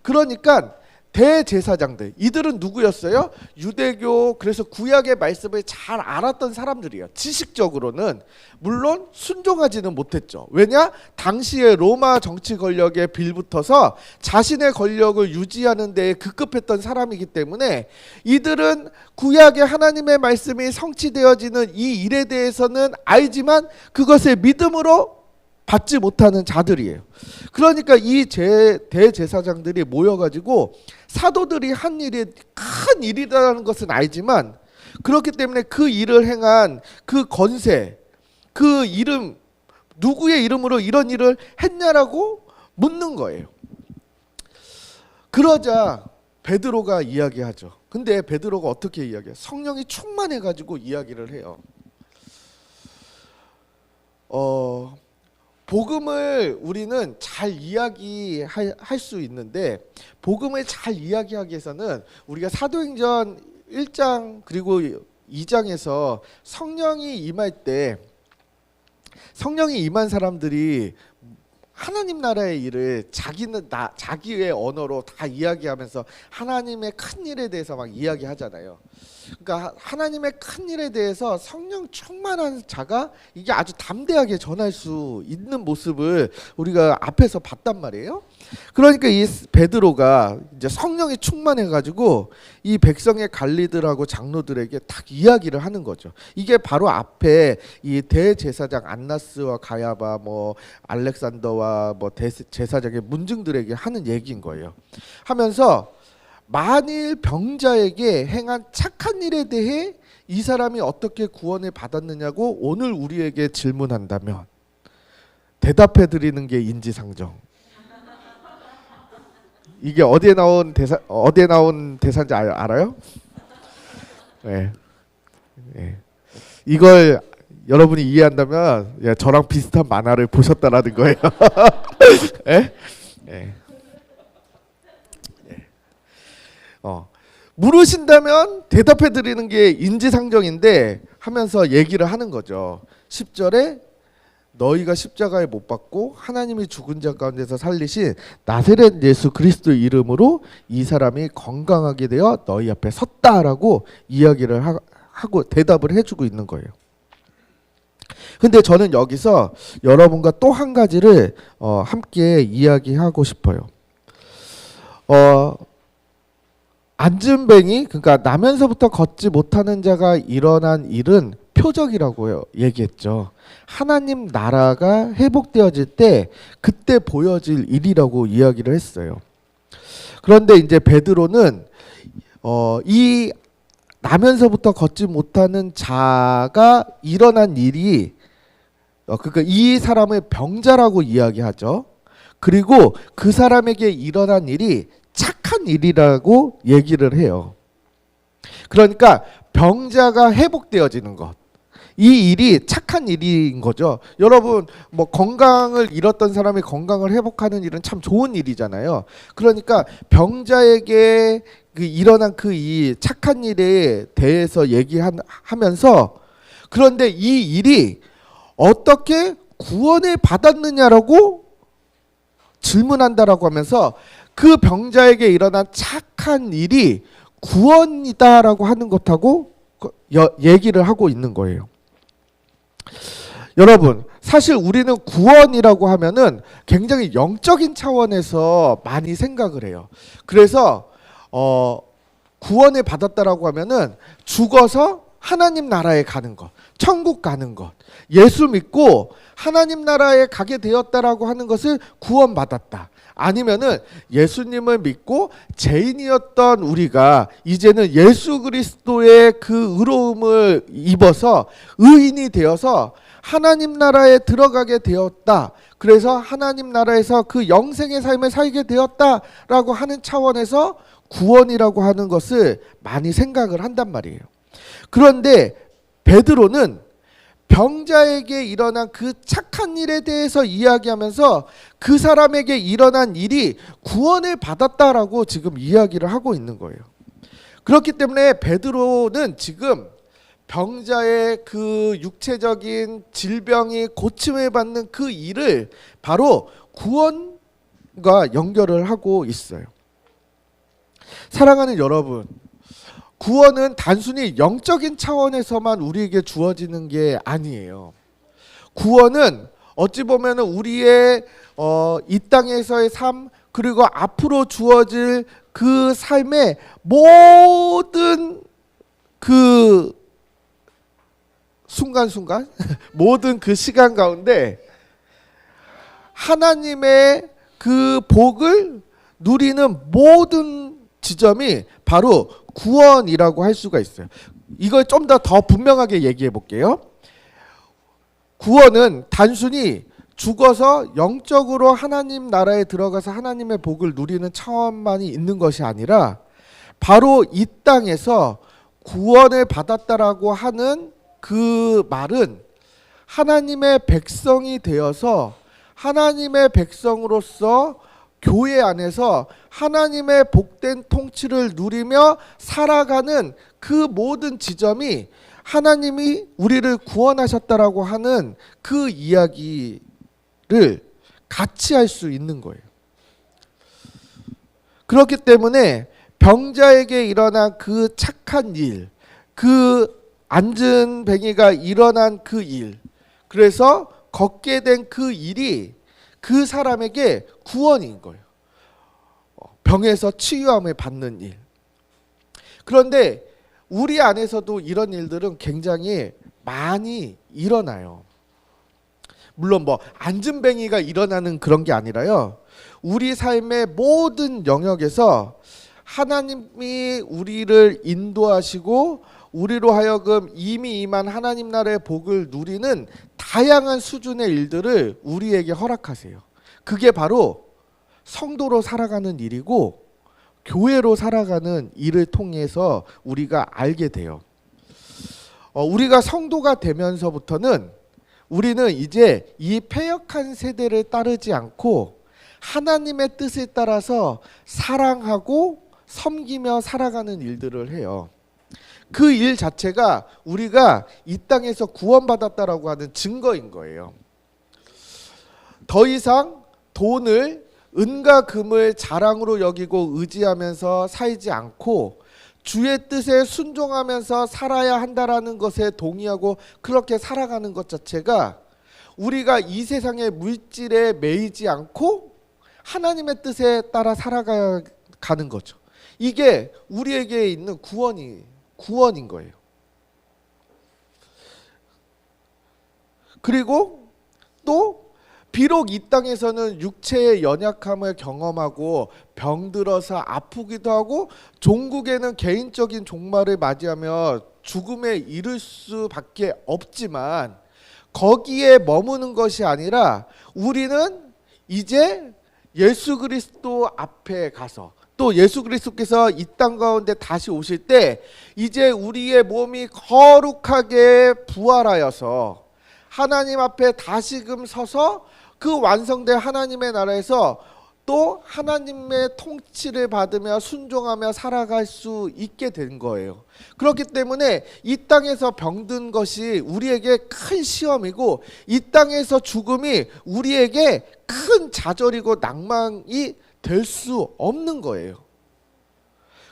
S1: 그러니까 대제사장들, 이들은 누구였어요? 유대교, 그래서 구약의 말씀을 잘 알았던 사람들이에요. 지식적으로는 물론 순종하지는 못했죠. 왜냐? 당시에 로마 정치 권력에 빌붙어서 자신의 권력을 유지하는 데에 급급했던 사람이기 때문에 이들은 구약의 하나님의 말씀이 성취되어지는 이 일에 대해서는 알지만 그것을 믿음으로 받지 못하는 자들이에요. 그러니까 이 대제사장들이 모여가지고 사도들이 한 일이 큰 일이라는 것은 알지만 그렇기 때문에 그 일을 행한 그 권세, 그 이름 누구의 이름으로 이런 일을 했냐라고 묻는 거예요. 그러자 베드로가 이야기하죠. 근데 베드로가 어떻게 이야기해요? 성령이 충만해가지고 이야기를 해요. 복음을 우리는 잘 이야기할 수 있는데, 복음을 잘 이야기하기 위해서는 우리가 사도행전 1장 그리고 2장에서 성령이 임할 때, 성령이 임한 사람들이 하나님 나라의 일을 자기의 언어로 다 이야기하면서 하나님의 큰 일에 대해서 막 이야기하잖아요. 그러니까 하나님의 큰 일에 대해서 성령 충만한 자가 이게 아주 담대하게 전할 수 있는 모습을 우리가 앞에서 봤단 말이에요. 그러니까 이 베드로가 이제 성령이 충만해가지고 이 백성의 관리들하고 장로들에게 딱 이야기를 하는 거죠. 이게 바로 앞에 이 대제사장 안나스와 가야바, 뭐 알렉산더와 뭐 대제사장의 문중들에게 하는 얘기인 거예요. 하면서 만일 병자에게 행한 착한 일에 대해 이 사람이 어떻게 구원을 받았느냐고 오늘 우리에게 질문한다면 대답해 드리는 게 인지상정. 이게 어디에 나온 대사인지 알아요? 네. 네. 이걸 여러분이 이해한다면 저랑 비슷한 만화를 보셨다라는 거예요. 네? 네. 물으신다면 대답해 드리는 게 인지상정인데 하면서 얘기를 하는 거죠. 10절에 너희가 십자가에 못 박고 하나님이 죽은 자 가운데서 살리신 나사렛 예수 그리스도의 이름으로 이 사람이 건강하게 되어 너희 앞에 섰다라고 이야기를 하고 대답을 해주고 있는 거예요. 근데 저는 여기서 여러분과 또 한 가지를 함께 이야기하고 싶어요. 안진뱅이, 그러니까 나면서부터 걷지 못하는 자가 일어난 일은 표적이라고 얘기했죠. 하나님 나라가 회복되어질 때 그때 보여질 일이라고 이야기를 했어요. 그런데 이제 베드로는 이 나면서부터 걷지 못하는 자가 일어난 일이 그러니까 이 사람을 병자라고 이야기하죠. 그리고 그 사람에게 일어난 일이 착한 일이라고 얘기를 해요. 그러니까 병자가 회복되어지는 것, 이 일이 착한 일인 거죠. 여러분 뭐 건강을 잃었던 사람이 건강을 회복하는 일은 참 좋은 일이잖아요. 그러니까 병자에게 일어난 그 이 착한 일에 대해서 얘기하면서, 그런데 이 일이 어떻게 구원을 받았느냐라고 질문한다라고 하면서 그 병자에게 일어난 착한 일이 구원이다라고 하는 것하고 얘기를 하고 있는 거예요. 여러분, 사실 우리는 구원이라고 하면은 굉장히 영적인 차원에서 많이 생각을 해요. 그래서 구원을 받았다라고 하면은 죽어서 하나님 나라에 가는 것, 천국 가는 것, 예수 믿고 하나님 나라에 가게 되었다라고 하는 것을 구원받았다. 아니면은 예수님을 믿고 죄인이었던 우리가 이제는 예수 그리스도의 그 의로움을 입어서 의인이 되어서 하나님 나라에 들어가게 되었다. 그래서 하나님 나라에서 그 영생의 삶을 살게 되었다라고 하는 차원에서 구원이라고 하는 것을 많이 생각을 한단 말이에요. 그런데 베드로는 병자에게 일어난 그 착한 일에 대해서 이야기하면서 그 사람에게 일어난 일이 구원을 받았다라고 지금 이야기를 하고 있는 거예요. 그렇기 때문에 베드로는 지금 병자의 그 육체적인 질병이 고침을 받는 그 일을 바로 구원과 연결을 하고 있어요. 사랑하는 여러분, 구원은 단순히 영적인 차원에서만 우리에게 주어지는 게 아니에요. 구원은 어찌 보면 우리의 이 땅에서의 삶, 그리고 앞으로 주어질 그 삶의 모든 그 순간순간 모든 그 시간 가운데 하나님의 그 복을 누리는 모든 지점이 바로 구원이라고 할 수가 있어요. 이걸 좀 더 분명하게 얘기해 볼게요. 구원은 단순히 죽어서 영적으로 하나님 나라에 들어가서 하나님의 복을 누리는 차원만이 있는 것이 아니라 바로 이 땅에서 구원을 받았다라고 하는 그 말은 하나님의 백성이 되어서 하나님의 백성으로서 교회 안에서 하나님의 복된 통치를 누리며 살아가는 그 모든 지점이 하나님이 우리를 구원하셨다라고 하는 그 이야기를 같이 할 수 있는 거예요. 그렇기 때문에 병자에게 일어난 그 착한 일, 그 앉은 뱅이가 일어난 그 일, 그래서 걷게 된 그 일이 그 사람에게 구원인 거예요. 병에서 치유함을 받는 일. 그런데 우리 안에서도 이런 일들은 굉장히 많이 일어나요. 물론 뭐 앉은뱅이가 일어나는 그런 게 아니라요. 우리 삶의 모든 영역에서 하나님이 우리를 인도하시고 우리로 하여금 이미 임한 하나님 나라의 복을 누리는 다양한 수준의 일들을 우리에게 허락하세요. 그게 바로 성도로 살아가는 일이고 교회로 살아가는 일을 통해서 우리가 알게 돼요. 우리가 성도가 되면서부터는 우리는 이제 이 패역한 세대를 따르지 않고 하나님의 뜻에 따라서 사랑하고 섬기며 살아가는 일들을 해요. 그 일 자체가 우리가 이 땅에서 구원받았다라고 하는 증거인 거예요. 더 이상 돈을 은과 금을 자랑으로 여기고 의지하면서 살지 않고 주의 뜻에 순종하면서 살아야 한다라는 것에 동의하고 그렇게 살아가는 것 자체가 우리가 이 세상의 물질에 매이지 않고 하나님의 뜻에 따라 살아가는 거죠. 이게 우리에게 있는 구원인 거예요. 그리고 또 비록 이 땅에서는 육체의 연약함을 경험하고 병들어서 아프기도 하고 종국에는 개인적인 종말을 맞이하며 죽음에 이를 수밖에 없지만 거기에 머무는 것이 아니라 우리는 이제 예수 그리스도 앞에 가서 또 예수 그리스도께서 이 땅 가운데 다시 오실 때 이제 우리의 몸이 거룩하게 부활하여서 하나님 앞에 다시금 서서 그 완성된 하나님의 나라에서 또 하나님의 통치를 받으며 순종하며 살아갈 수 있게 된 거예요. 그렇기 때문에 이 땅에서 병든 것이 우리에게 큰 시험이고 이 땅에서 죽음이 우리에게 큰 좌절이고 낭망이 될 수 없는 거예요.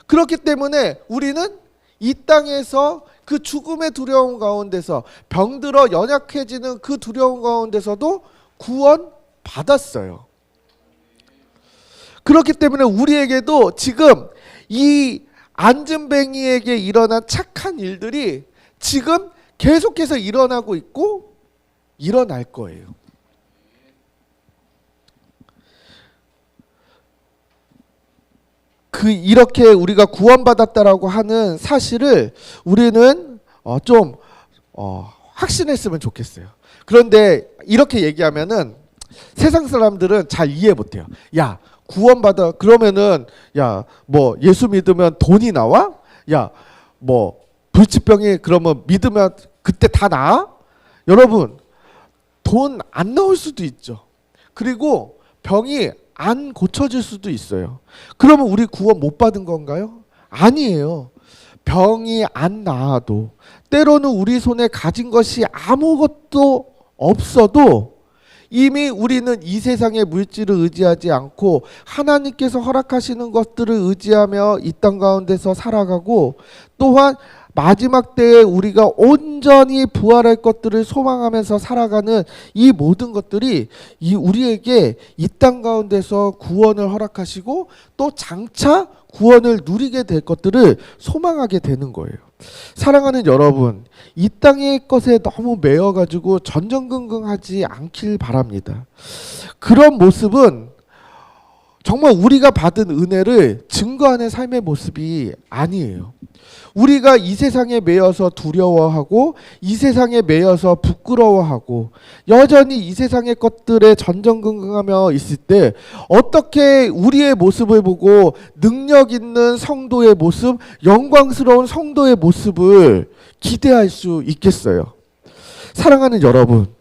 S1: 그렇기 때문에 우리는 이 땅에서 그 죽음의 두려움 가운데서 병들어 연약해지는 그 두려움 가운데서도 구원 받았어요. 그렇기 때문에 우리에게도 지금 이 앉은뱅이에게 일어난 착한 일들이 지금 계속해서 일어나고 있고 일어날 거예요. 이렇게 우리가 구원받았다라고 하는 사실을 우리는 좀 확신했으면 좋겠어요. 그런데 이렇게 얘기하면은 세상 사람들은 잘 이해 못해요. 야, 구원받아 그러면은 야, 뭐 예수 믿으면 돈이 나와? 야, 뭐 불치병이 그러면 믿으면 그때 다 나아? 여러분, 돈 안 나올 수도 있죠. 그리고 병이 안 고쳐질 수도 있어요. 그러면 우리 구원 못 받은 건가요? 아니에요. 병이 안 나아도 때로는 우리 손에 가진 것이 아무것도 없어도 이미 우리는 이 세상의 물질을 의지하지 않고 하나님께서 허락하시는 것들을 의지하며 이 땅 가운데서 살아가고 또한 마지막 때에 우리가 온전히 부활할 것들을 소망하면서 살아가는 이 모든 것들이 우리에게 이 땅 가운데서 구원을 허락하시고 또 장차 구원을 누리게 될 것들을 소망하게 되는 거예요. 사랑하는 여러분, 이 땅의 것에 너무 매여가지고 전전긍긍하지 않길 바랍니다. 그런 모습은 정말 우리가 받은 은혜를 증거하는 삶의 모습이 아니에요. 우리가 이 세상에 매여서 두려워하고 이 세상에 매여서 부끄러워하고 여전히 이 세상의 것들에 전전긍긍하며 있을 때 어떻게 우리의 모습을 보고 능력 있는 성도의 모습, 영광스러운 성도의 모습을 기대할 수 있겠어요? 사랑하는 여러분,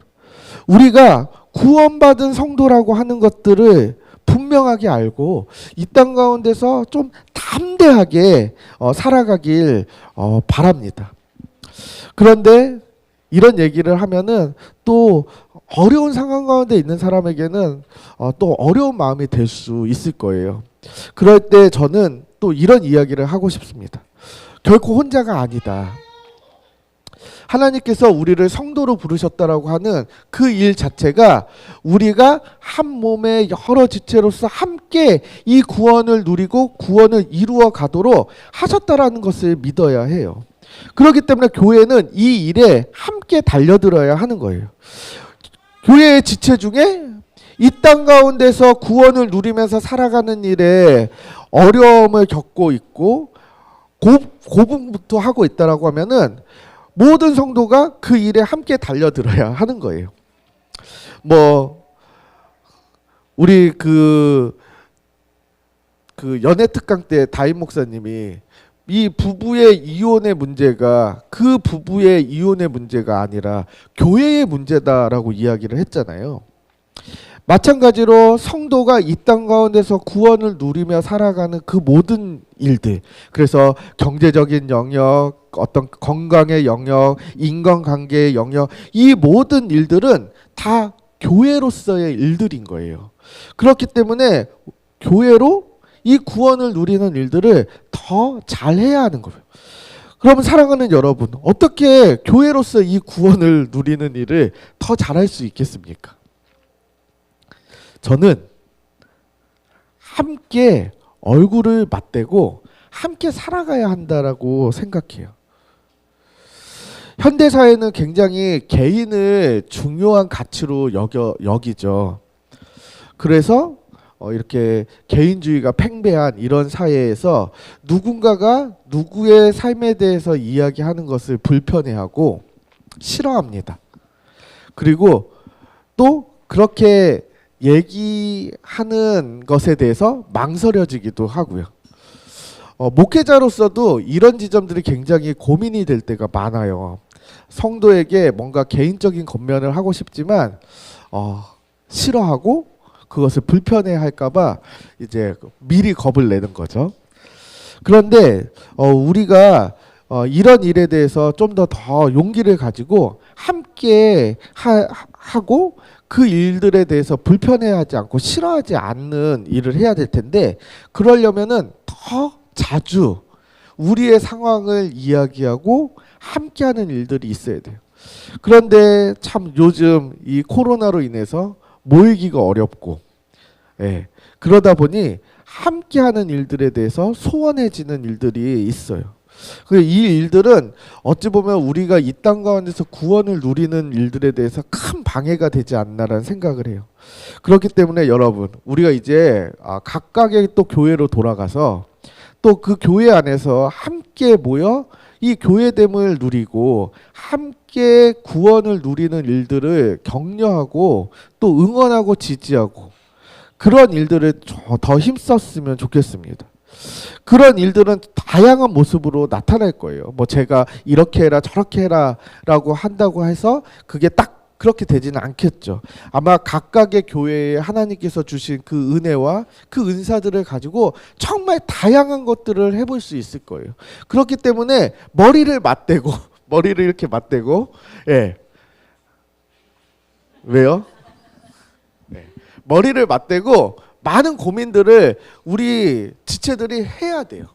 S1: 우리가 구원받은 성도라고 하는 것들을 분명하게 알고 이 땅 가운데서 좀 담대하게 살아가길 바랍니다. 그런데 이런 얘기를 하면은 또 어려운 상황 가운데 있는 사람에게는 또 어려운 마음이 될 수 있을 거예요. 그럴 때 저는 또 이런 이야기를 하고 싶습니다. 결코 혼자가 아니다. 하나님께서 우리를 성도로 부르셨다라고 하는 그 일 자체가 우리가 한 몸의 여러 지체로서 함께 이 구원을 누리고 구원을 이루어 가도록 하셨다라는 것을 믿어야 해요. 그렇기 때문에 교회는 이 일에 함께 달려들어야 하는 거예요. 교회의 지체 중에 이 땅 가운데서 구원을 누리면서 살아가는 일에 어려움을 겪고 있고 고분부터 하고 있다라고 하면은 모든 성도가 그 일에 함께 달려들어야 하는 거예요. 우리 그 연애 특강 때 다임 목사님이 이 부부의 이혼의 문제가 그 부부의 이혼의 문제가 아니라 교회의 문제다라고 이야기를 했잖아요. 마찬가지로 성도가 이 땅 가운데서 구원을 누리며 살아가는 그 모든 일들, 그래서 경제적인 영역, 어떤 건강의 영역, 인간관계의 영역, 이 모든 일들은 다 교회로서의 일들인 거예요. 그렇기 때문에 교회로 이 구원을 누리는 일들을 더 잘해야 하는 거예요. 그러면 사랑하는 여러분, 어떻게 교회로서 이 구원을 누리는 일을 더 잘할 수 있겠습니까? 저는 함께 얼굴을 맞대고 함께 살아가야 한다라고 생각해요. 현대사회는 굉장히 개인을 중요한 가치로 여기죠. 그래서 이렇게 개인주의가 팽배한 이런 사회에서 누군가가 누구의 삶에 대해서 이야기하는 것을 불편해하고 싫어합니다. 그리고 또 그렇게 얘기하는 것에 대해서 망설여지기도 하고요. 목회자로서도 이런 지점들이 굉장히 고민이 될 때가 많아요. 성도에게 뭔가 개인적인 권면을 하고 싶지만 싫어하고 그것을 불편해 할까봐 이제 미리 겁을 내는 거죠. 그런데 우리가 이런 일에 대해서 좀 더 용기를 가지고 함께 하고 그 일들에 대해서 불편해하지 않고 싫어하지 않는 일을 해야 될 텐데, 그러려면은 더 자주 우리의 상황을 이야기하고 함께하는 일들이 있어야 돼요. 그런데 참 요즘 이 코로나로 인해서 모이기가 어렵고, 그러다 보니 함께하는 일들에 대해서 소원해지는 일들이 있어요. 이 일들은 어찌 보면 우리가 이 땅 가운데서 구원을 누리는 일들에 대해서 큰 방해가 되지 않나라는 생각을 해요. 그렇기 때문에 여러분, 우리가 이제 각각의 또 교회로 돌아가서 또 그 교회 안에서 함께 모여 이 교회됨을 누리고 함께 구원을 누리는 일들을 격려하고 또 응원하고 지지하고 그런 일들을 더 힘썼으면 좋겠습니다. 그런 일들은 다양한 모습으로 나타날 거예요. 제가 이렇게 해라 저렇게 해라 라고 한다고 해서 그게 딱 그렇게 되지는 않겠죠. 아마 각각의 교회에 하나님께서 주신 그 은혜와 그 은사들을 가지고 정말 다양한 것들을 해볼 수 있을 거예요. 그렇기 때문에 머리를 이렇게 맞대고, 왜요? 머리를 맞대고 많은 고민들을 우리 지체들이 해야 돼요.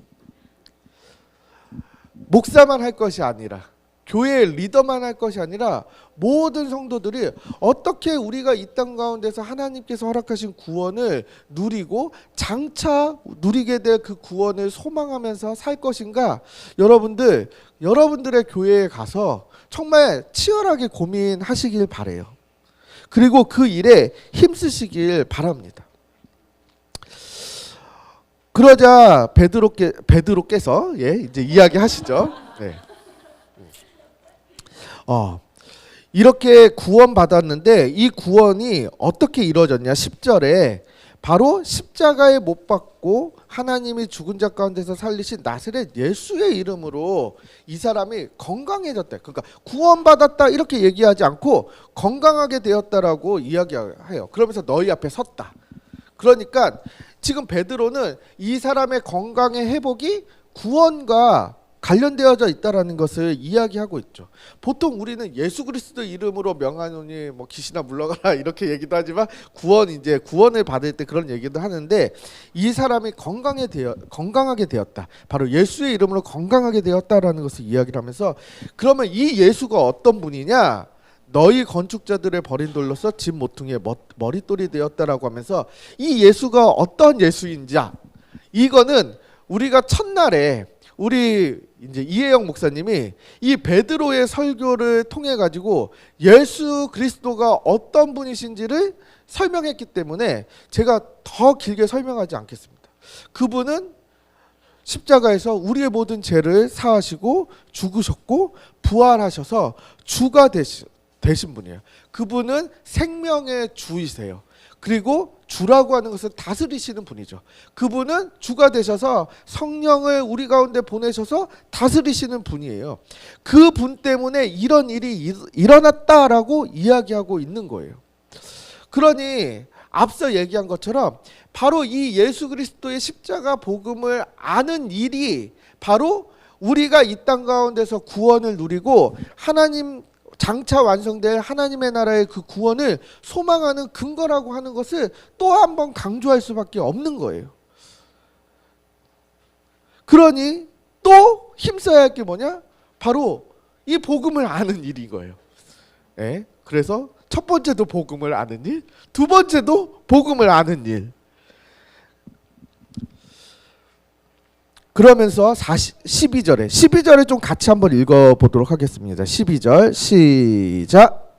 S1: 목사만 할 것이 아니라, 교회의 리더만 할 것이 아니라 모든 성도들이 어떻게 우리가 이 땅 가운데서 하나님께서 허락하신 구원을 누리고 장차 누리게 될 그 구원을 소망하면서 살 것인가, 여러분들의 교회에 가서 정말 치열하게 고민하시길 바래요. 그리고 그 일에 힘쓰시길 바랍니다. 그러자 베드로께서 이제 이야기하시죠. 네. 이렇게 구원받았는데 이 구원이 어떻게 이루어졌냐? 10절에 바로 십자가에 못 박고 하나님이 죽은 자 가운데서 살리신 나사렛 예수의 이름으로 이 사람이 건강해졌다. 그러니까 구원받았다 이렇게 얘기하지 않고 건강하게 되었다라고 이야기해요. 그러면서 너희 앞에 섰다. 그러니까 지금 베드로는 이 사람의 건강의 회복이 구원과 관련되어져 있다라는 것을 이야기하고 있죠. 보통 우리는 예수 그리스도 이름으로 명하노니 뭐 귀신아 물러가라 이렇게 얘기도 하지만 구원을 받을 때 그런 얘기도 하는데 이 사람이 건강하게 되었다. 바로 예수의 이름으로 건강하게 되었다라는 것을 이야기를 하면서 그러면 이 예수가 어떤 분이냐? 너희 건축자들의 버린 돌로서 집 모퉁이의 머릿돌이 되었다라고 하면서 이 예수가 어떤 예수인지 이거는 우리가 첫날에 우리 이제 이혜영 목사님이 이 베드로의 설교를 통해 가지고 예수 그리스도가 어떤 분이신지를 설명했기 때문에 제가 더 길게 설명하지 않겠습니다. 그분은 십자가에서 우리의 모든 죄를 사하시고 죽으셨고 부활하셔서 주가 되신 분이에요. 그분은 생명의 주이세요. 그리고 주라고 하는 것은 다스리시는 분이죠. 그분은 주가 되셔서 성령을 우리 가운데 보내셔서 다스리시는 분이에요. 그 분 때문에 이런 일이 일어났다라고 이야기하고 있는 거예요. 그러니 앞서 얘기한 것처럼 바로 이 예수 그리스도의 십자가 복음을 아는 일이 바로 우리가 이 땅 가운데서 구원을 누리고 하나님 장차 완성될 하나님의 나라의 그 구원을 소망하는 근거라고 하는 것을 또 한 번 강조할 수밖에 없는 거예요. 그러니 또 힘써야 할 게 뭐냐? 바로 이 복음을 아는 일인 거예요. 네? 그래서 첫 번째도 복음을 아는 일, 두 번째도 복음을 아는 일. 그러면서 12절에 좀 같이 한번 읽어보도록 하겠습니다. 12절 시작.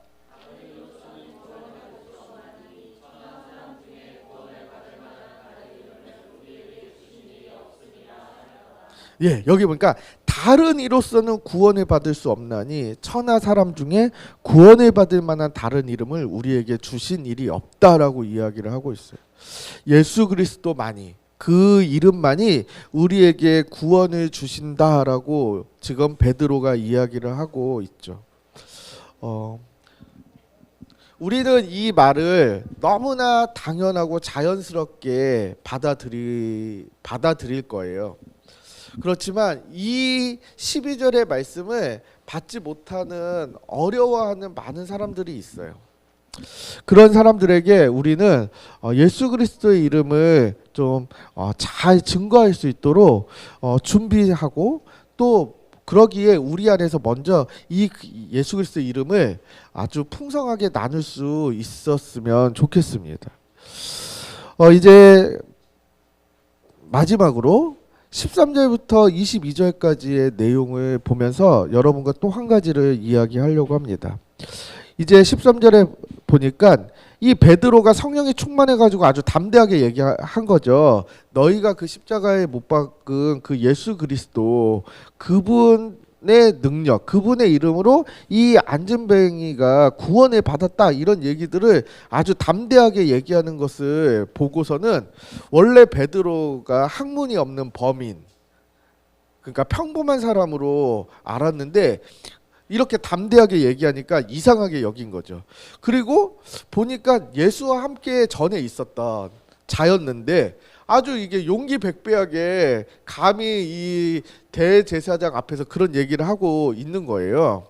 S1: 여기 보니까 다른 이로서는 구원을 받을 수 없나니 천하 사람 중에 구원을 받을 만한 다른 이름을 우리에게 주신 일이 없다라고 이야기를 하고 있어요. 예수 그리스도만이 그 이름만이 우리에게 구원을 주신다라고 지금 베드로가 이야기를 하고 있죠. 우리는 이 말을 너무나 당연하고 자연스럽게 받아들일 거예요. 그렇지만 이 12절의 말씀을 받지 못하는 어려워하는 많은 사람들이 있어요. 그런 사람들에게 우리는 예수 그리스도의 이름을 좀 잘 증거할 수 있도록 준비하고 또 그러기에 우리 안에서 먼저 이 예수 그리스도의 이름을 아주 풍성하게 나눌 수 있었으면 좋겠습니다. 이제 마지막으로 13절부터 22절까지의 내용을 보면서 여러분과 또 한 가지를 이야기하려고 합니다. 이제 13절에 보니까 이 베드로가 성령이 충만해가지고 아주 담대하게 얘기한 거죠. 너희가 그 십자가에 못 박은 그 예수 그리스도 그분의 능력, 그분의 이름으로 이 안진뱅이가 구원을 받았다 이런 얘기들을 아주 담대하게 얘기하는 것을 보고서는 원래 베드로가 학문이 없는 범인, 그러니까 평범한 사람으로 알았는데 이렇게 담대하게 얘기하니까 이상하게 여긴 거죠. 그리고 보니까 예수와 함께 전에 있었던 자였는데 아주 이게 용기 백배하게 감히 이 대제사장 앞에서 그런 얘기를 하고 있는 거예요.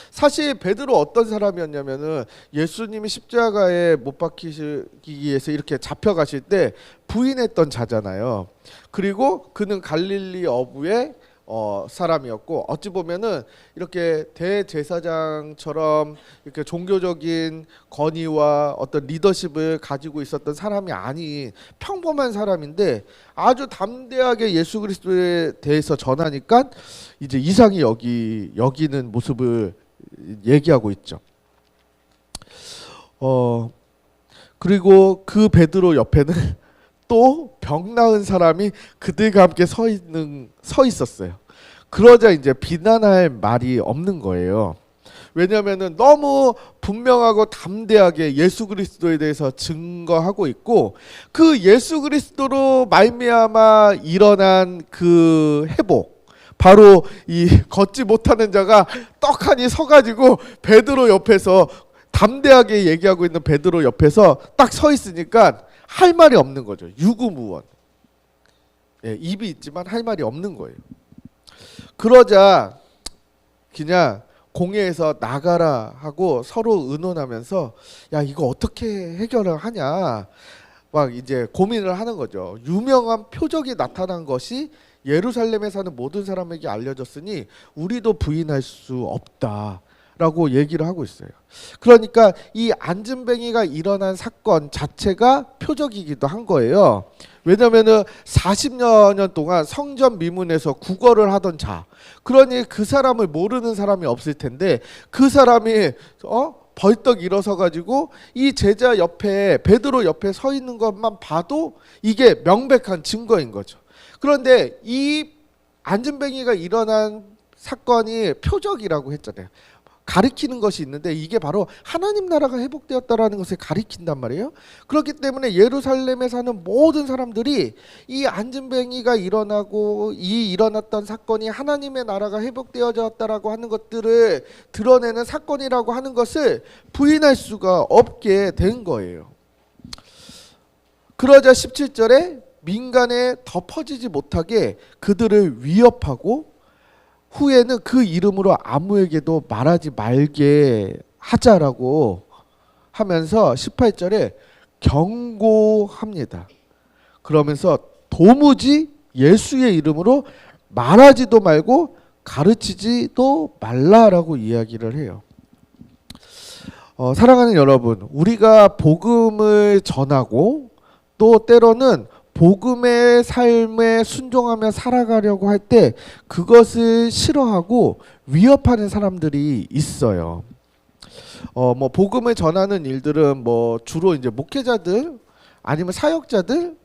S1: 사실 베드로 어떤 사람이었냐면은 예수님이 십자가에 못 박히기 위해서 이렇게 잡혀가실 때 부인했던 자잖아요. 그리고 그는 갈릴리 어부의 사람이었고 어찌 보면은 이렇게 대제사장처럼 이렇게 종교적인 권위와 어떤 리더십을 가지고 있었던 사람이 아닌 평범한 사람인데 아주 담대하게 예수 그리스도에 대해서 전하니까 이제 이상히 여기는 모습을 얘기하고 있죠. 그리고 그 베드로 옆에는 또 병 나은 사람이 그들과 함께 서 있었어요. 그러자 이제 비난할 말이 없는 거예요. 왜냐하면은 너무 분명하고 담대하게 예수 그리스도에 대해서 증거하고 있고, 그 예수 그리스도로 말미암아 일어난 그 회복, 바로 이 걷지 못하는 자가 떡하니 서가지고 베드로 옆에서 담대하게 얘기하고 있는 베드로 옆에서 딱 서 있으니까 할 말이 없는 거죠. 유구무원. 예, 입이 있지만 할 말이 없는 거예요. 그러자 그냥 공회에서 나가라 하고 서로 의논하면서 야, 이거 어떻게 해결을 하냐 막 이제 고민을 하는 거죠. 유명한 표적이 나타난 것이 예루살렘에 사는 모든 사람에게 알려졌으니 우리도 부인할 수 없다 라고 얘기를 하고 있어요. 그러니까 이 안진뱅이가 일어난 사건 자체가 표적이기도 한 거예요. 왜냐면은 40여 년 동안 성전 미문에서 구걸을 하던 자, 그러니 그 사람을 모르는 사람이 없을 텐데, 그 사람이 벌떡 일어서 가지고 이 제자 옆에, 베드로 옆에 서 있는 것만 봐도 이게 명백한 증거인 거죠. 그런데 이 안진뱅이가 일어난 사건이 표적이라고 했잖아요. 가리키는 것이 있는데 이게 바로 하나님 나라가 회복되었다라는 것을 가리킨단 말이에요. 그렇기 때문에 예루살렘에 사는 모든 사람들이 이 안진뱅이가 일어나고 이 일어났던 사건이 하나님의 나라가 회복되어졌다라고 하는 것들을 드러내는 사건이라고 하는 것을 부인할 수가 없게 된 거예요. 그러자 17절에 민간에 덮어지지 못하게 그들을 위협하고 후에는 그 이름으로 아무에게도 말하지 말게 하자라고 하면서 18절에 경고합니다. 그러면서 도무지 예수의 이름으로 말하지도 말고 가르치지도 말라라고 이야기를 해요. 사랑하는 여러분, 우리가 복음을 전하고 또 때로는 복음의 삶에 순종하며 살아가려고 할 때 그것을 싫어하고 위협하는 사람들이 있어요. 뭐 복음을 전하는 일들은 뭐 주로 이제 목회자들 아니면 사역자들이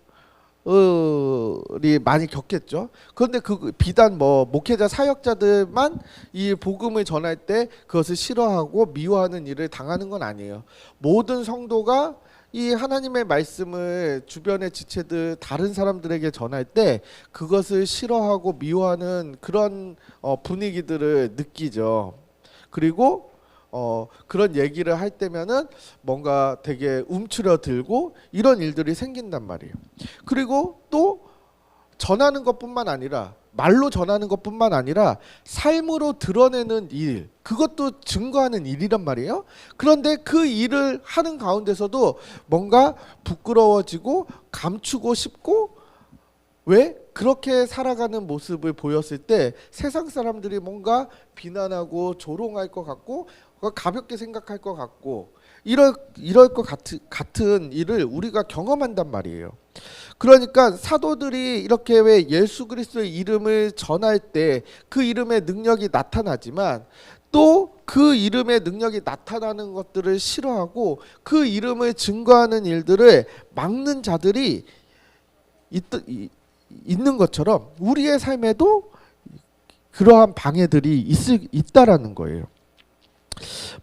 S1: 많이 겪겠죠. 그런데 그 비단 뭐 목회자 사역자들만 이 복음을 전할 때 그것을 싫어하고 미워하는 일을 당하는 건 아니에요. 모든 성도가 이 하나님의 말씀을 주변의 지체들 다른 사람들에게 전할 때 그것을 싫어하고 미워하는 그런 분위기들을 느끼죠. 그리고 그런 얘기를 할 때면은 뭔가 되게 움츠러들고 이런 일들이 생긴단 말이에요. 그리고 또 전하는 것뿐만 아니라, 말로 전하는 것뿐만 아니라 삶으로 드러내는 일, 그것도 증거하는 일이란 말이에요. 그런데 그 일을 하는 가운데서도 뭔가 부끄러워지고 감추고 싶고, 왜? 그렇게 살아가는 모습을 보였을 때 세상 사람들이 뭔가 비난하고 조롱할 것 같고 가볍게 생각할 것 같고 이럴 것 같은 일을 우리가 경험한단 말이에요. 그러니까 사도들이 이렇게 왜 예수 그리스도의 이름을 전할 때 그 이름의 능력이 나타나지만 또 그 이름의 능력이 나타나는 것들을 싫어하고 그 이름을 증거하는 일들을 막는 자들이 있는 것처럼 우리의 삶에도 그러한 방해들이 있다라는 거예요.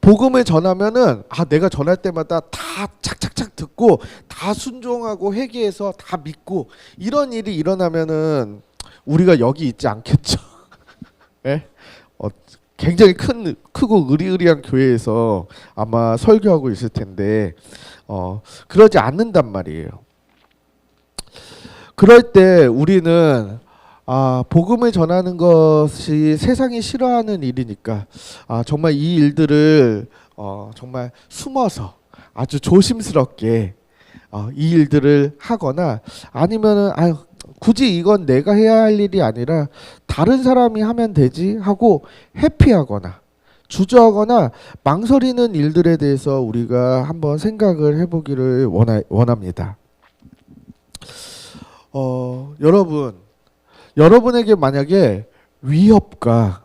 S1: 복음을 전하면은 내가 전할 때마다 다 착착착 듣고 다 순종하고 회개해서 다 믿고 이런 일이 일어나면은 우리가 여기 있지 않겠죠. 네? 굉장히 크고 의리의리한 교회에서 아마 설교하고 있을 텐데 그러지 않는단 말이에요. 그럴 때 우리는 복음을 전하는 것이 세상이 싫어하는 일이니까 정말 이 일들을 정말 숨어서 아주 조심스럽게 이 일들을 하거나 아니면은 굳이 이건 내가 해야 할 일이 아니라 다른 사람이 하면 되지 하고 회피하거나 주저하거나 망설이는 일들에 대해서 우리가 한번 생각을 해보기를 원합니다. 여러분에게 만약에 위협과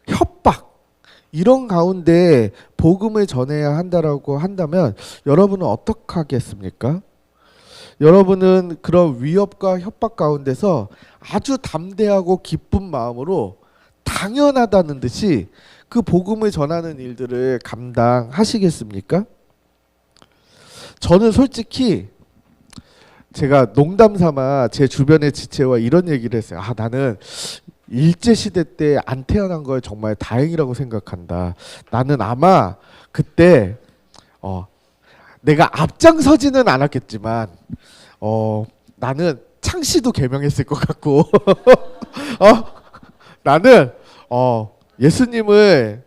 S1: 협박 이런 가운데 복음을 전해야 한다라고 한다면 여러분은 어떻게 하겠습니까? 여러분은 그런 위협과 협박 가운데서 아주 담대하고 기쁜 마음으로 당연하다는 듯이 그 복음을 전하는 일들을 감당하시겠습니까? 저는 솔직히 제가 농담 삼아 제 주변의 지체와 이런 얘기를 했어요. 나는 일제시대 때 안 태어난 걸 정말 다행이라고 생각한다. 나는 아마 그때 내가 앞장서지는 않았겠지만 나는 창씨도 개명했을 것 같고 나는 예수님을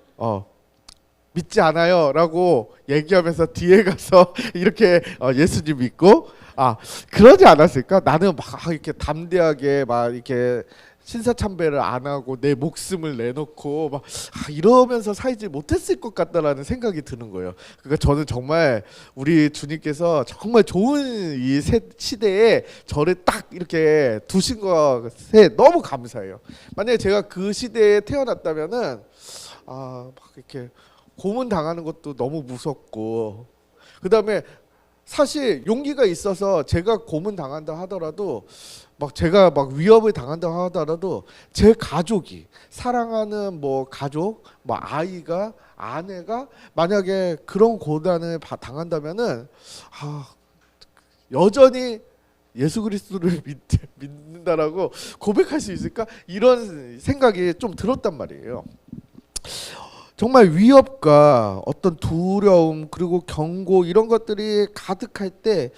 S1: 믿지 않아요 라고 얘기하면서 뒤에 가서 이렇게 예수님 믿고 그러지 않았을까? 나는 막 이렇게 담대하게 막 이렇게 신사참배를 안 하고 내 목숨을 내놓고 막 이러면서 살지 못했을 것 같다라는 생각이 드는 거예요. 그러니까 저는 정말 우리 주님께서 정말 좋은 이 시대에 저를 딱 이렇게 두신 것에 너무 감사해요. 만약에 제가 그 시대에 태어났다면은 막 이렇게 고문 당하는 것도 너무 무섭고, 그 다음에 사실 용기가 있어서 제가 고문 당한다 하더라도 제가 위협을 당한다 하더라도 제 가족이 사랑하는 가족, 아이가, 아내가 만약에 그런 고난을 당한다면은 여전히 예수 그리스도를 믿는다라고 고백할 수 있을까? 이런 생각이 좀 들었단 말이에요. 정말 위협과 어떤 두려움 그리고 경고 이런 것들이 가득할 때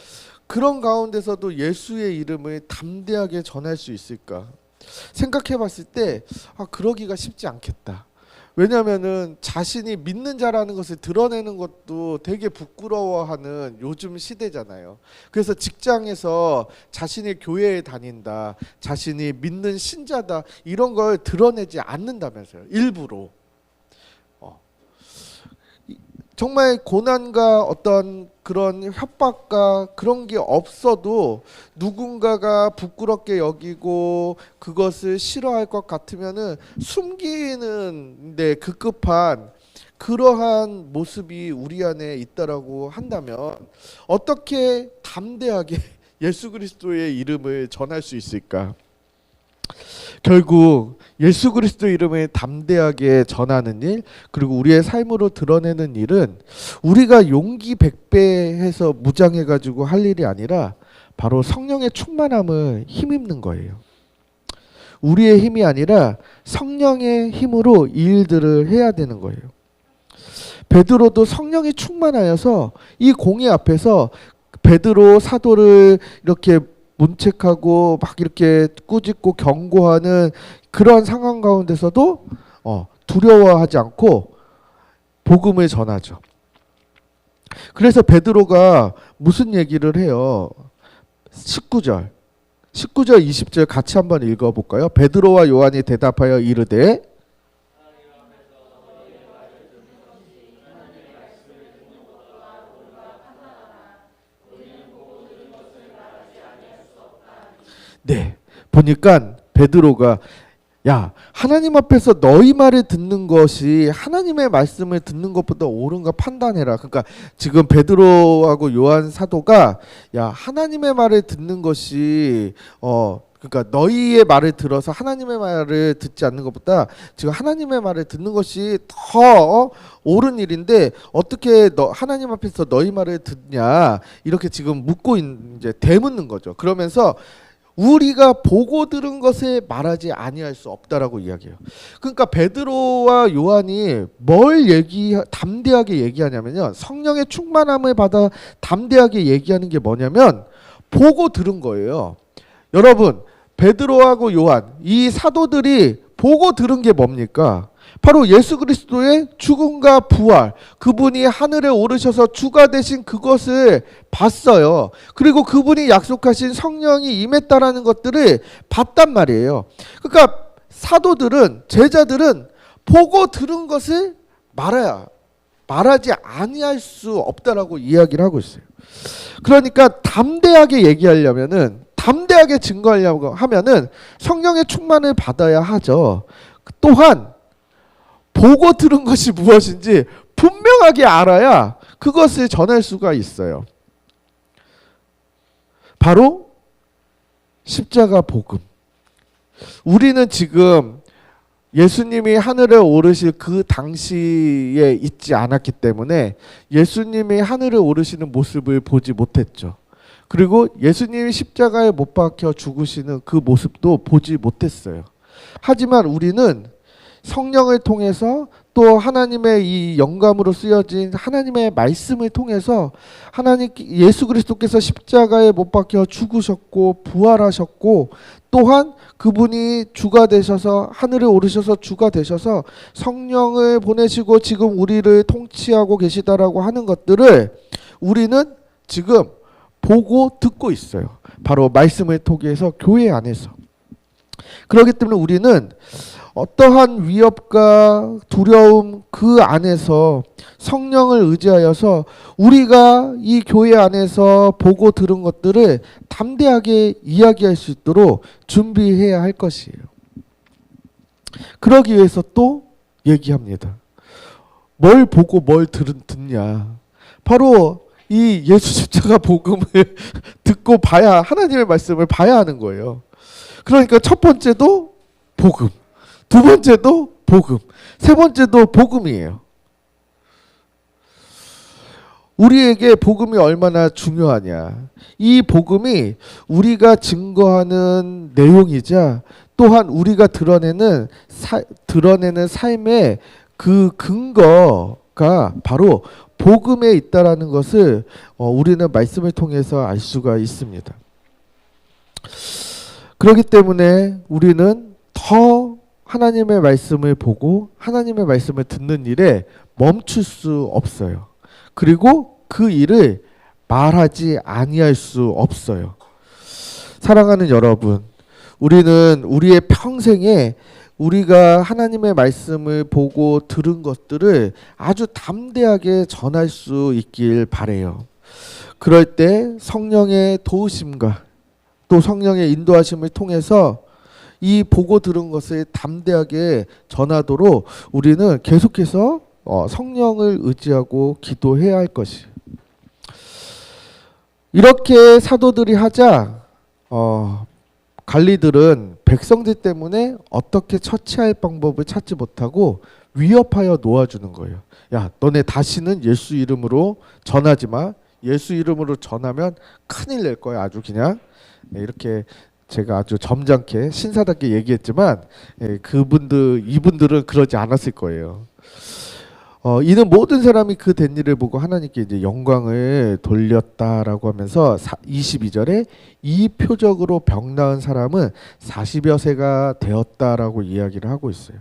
S1: 그런 가운데서도 예수의 이름을 담대하게 전할 수 있을까 생각해 봤을 때 그러기가 쉽지 않겠다. 왜냐하면은 자신이 믿는 자라는 것을 드러내는 것도 되게 부끄러워하는 요즘 시대잖아요. 그래서 직장에서 자신이 교회에 다닌다, 자신이 믿는 신자다 이런 걸 드러내지 않는다면서요. 일부러. 정말 고난과 어떤 그런 협박과 그런 게 없어도 누군가가 부끄럽게 여기고 그것을 싫어할 것 같으면은 숨기는 데 급급한 그러한 모습이 우리 안에 있다라고 한다면 어떻게 담대하게 예수 그리스도의 이름을 전할 수 있을까? 결국 예수 그리스도 이름을 담대하게 전하는 일, 그리고 우리의 삶으로 드러내는 일은 우리가 용기 백배해서 무장해가지고 할 일이 아니라 바로 성령의 충만함을 힘입는 거예요. 우리의 힘이 아니라 성령의 힘으로 이 일들을 해야 되는 거예요. 베드로도 성령이 충만하여서 이 공의 앞에서 베드로 사도를 이렇게 문책하고 막 이렇게 꾸짖고 경고하는 그런 상황 가운데서도 두려워하지 않고 복음을 전하죠. 그래서 베드로가 무슨 얘기를 해요? 19절 20절 같이 한번 읽어볼까요? 베드로와 요한이 대답하여 이르되 네, 보니까 베드로가 하나님 앞에서 너희 말을 듣는 것이 하나님의 말씀을 듣는 것보다 옳은가 판단해라. 그러니까 지금 베드로하고 요한 사도가 하나님의 말을 듣는 것이 그러니까 너희의 말을 들어서 하나님의 말을 듣지 않는 것보다 지금 하나님의 말을 듣는 것이 더 옳은 일인데 어떻게 하나님 앞에서 너희 말을 듣냐 이렇게 지금 묻고 이제 대묻는 거죠. 그러면서 우리가 보고 들은 것에 말하지 아니할 수 없다라고 이야기해요. 그러니까 베드로와 요한이 뭘 담대하게 얘기하냐면요. 성령의 충만함을 받아 담대하게 얘기하는 게 뭐냐면 보고 들은 거예요. 여러분, 베드로하고 요한 이 사도들이 보고 들은 게 뭡니까? 바로 예수 그리스도의 죽음과 부활, 그분이 하늘에 오르셔서 주가 되신 그것을 봤어요. 그리고 그분이 약속하신 성령이 임했다라는 것들을 봤단 말이에요. 그러니까 사도들은, 제자들은 보고 들은 것을 말하지 아니할 수 없다라고 이야기를 하고 있어요. 그러니까 담대하게 얘기하려면은, 담대하게 증거하려고 하면은 성령의 충만을 받아야 하죠. 또한 보고 들은 것이 무엇인지 분명하게 알아야 그것을 전할 수가 있어요. 바로 십자가 복음. 우리는 지금 예수님이 하늘에 오르실 그 당시에 있지 않았기 때문에 예수님이 하늘에 오르시는 모습을 보지 못했죠. 그리고 예수님이 십자가에 못 박혀 죽으시는 그 모습도 보지 못했어요. 하지만 우리는 성령을 통해서 또 하나님의 이 영감으로 쓰여진 하나님의 말씀을 통해서 하나님 예수 그리스도께서 십자가에 못 박혀 죽으셨고 부활하셨고 또한 그분이 주가 되셔서 하늘에 오르셔서 주가 되셔서 성령을 보내시고 지금 우리를 통치하고 계시다라고 하는 것들을 우리는 지금 보고 듣고 있어요. 바로 말씀을 통해서 교회 안에서. 그렇기 때문에 우리는 어떠한 위협과 두려움 그 안에서 성령을 의지하여서 우리가 이 교회 안에서 보고 들은 것들을 담대하게 이야기할 수 있도록 준비해야 할 것이에요. 그러기 위해서 또 얘기합니다. 뭘 보고 뭘 듣냐. 바로 이 예수 십자가 복음을 듣고 봐야 하나님의 말씀을 봐야 하는 거예요. 그러니까 첫 번째도 복음, 두 번째도 복음, 세 번째도 복음이에요. 우리에게 복음이 얼마나 중요하냐. 이 복음이 우리가 증거하는 내용이자 또한 우리가 드러내는 삶의 그 근거가 바로 복음에 있다라는 것을 우리는 말씀을 통해서 알 수가 있습니다. 그렇기 때문에 우리는 더 하나님의 말씀을 보고 하나님의 말씀을 듣는 일에 멈출 수 없어요. 그리고 그 일을 말하지 아니할 수 없어요. 사랑하는 여러분, 우리는 우리의 평생에 우리가 하나님의 말씀을 보고 들은 것들을 아주 담대하게 전할 수 있길 바라요. 그럴 때 성령의 도우심과 또 성령의 인도하심을 통해서 이 보고 들은 것을 담대하게 전하도록 우리는 계속해서 성령을 의지하고 기도해야 할 것이에요. 이렇게 사도들이 하자 관리들은 백성들 때문에 어떻게 처치할 방법을 찾지 못하고 위협하여 놓아주는 거예요. 야, 너네 다시는 예수 이름으로 전하지 마. 예수 이름으로 전하면 큰일 낼 거야. 아주 그냥. 이렇게 제가 아주 점잖게 신사답게 얘기했지만 이분들은 그러지 않았을 거예요. 이는 모든 사람이 그 된 일을 보고 하나님께 이제 영광을 돌렸다라고 하면서 22절에 이 표적으로 병 나은 사람은 40여 세가 되었다라고 이야기를 하고 있어요.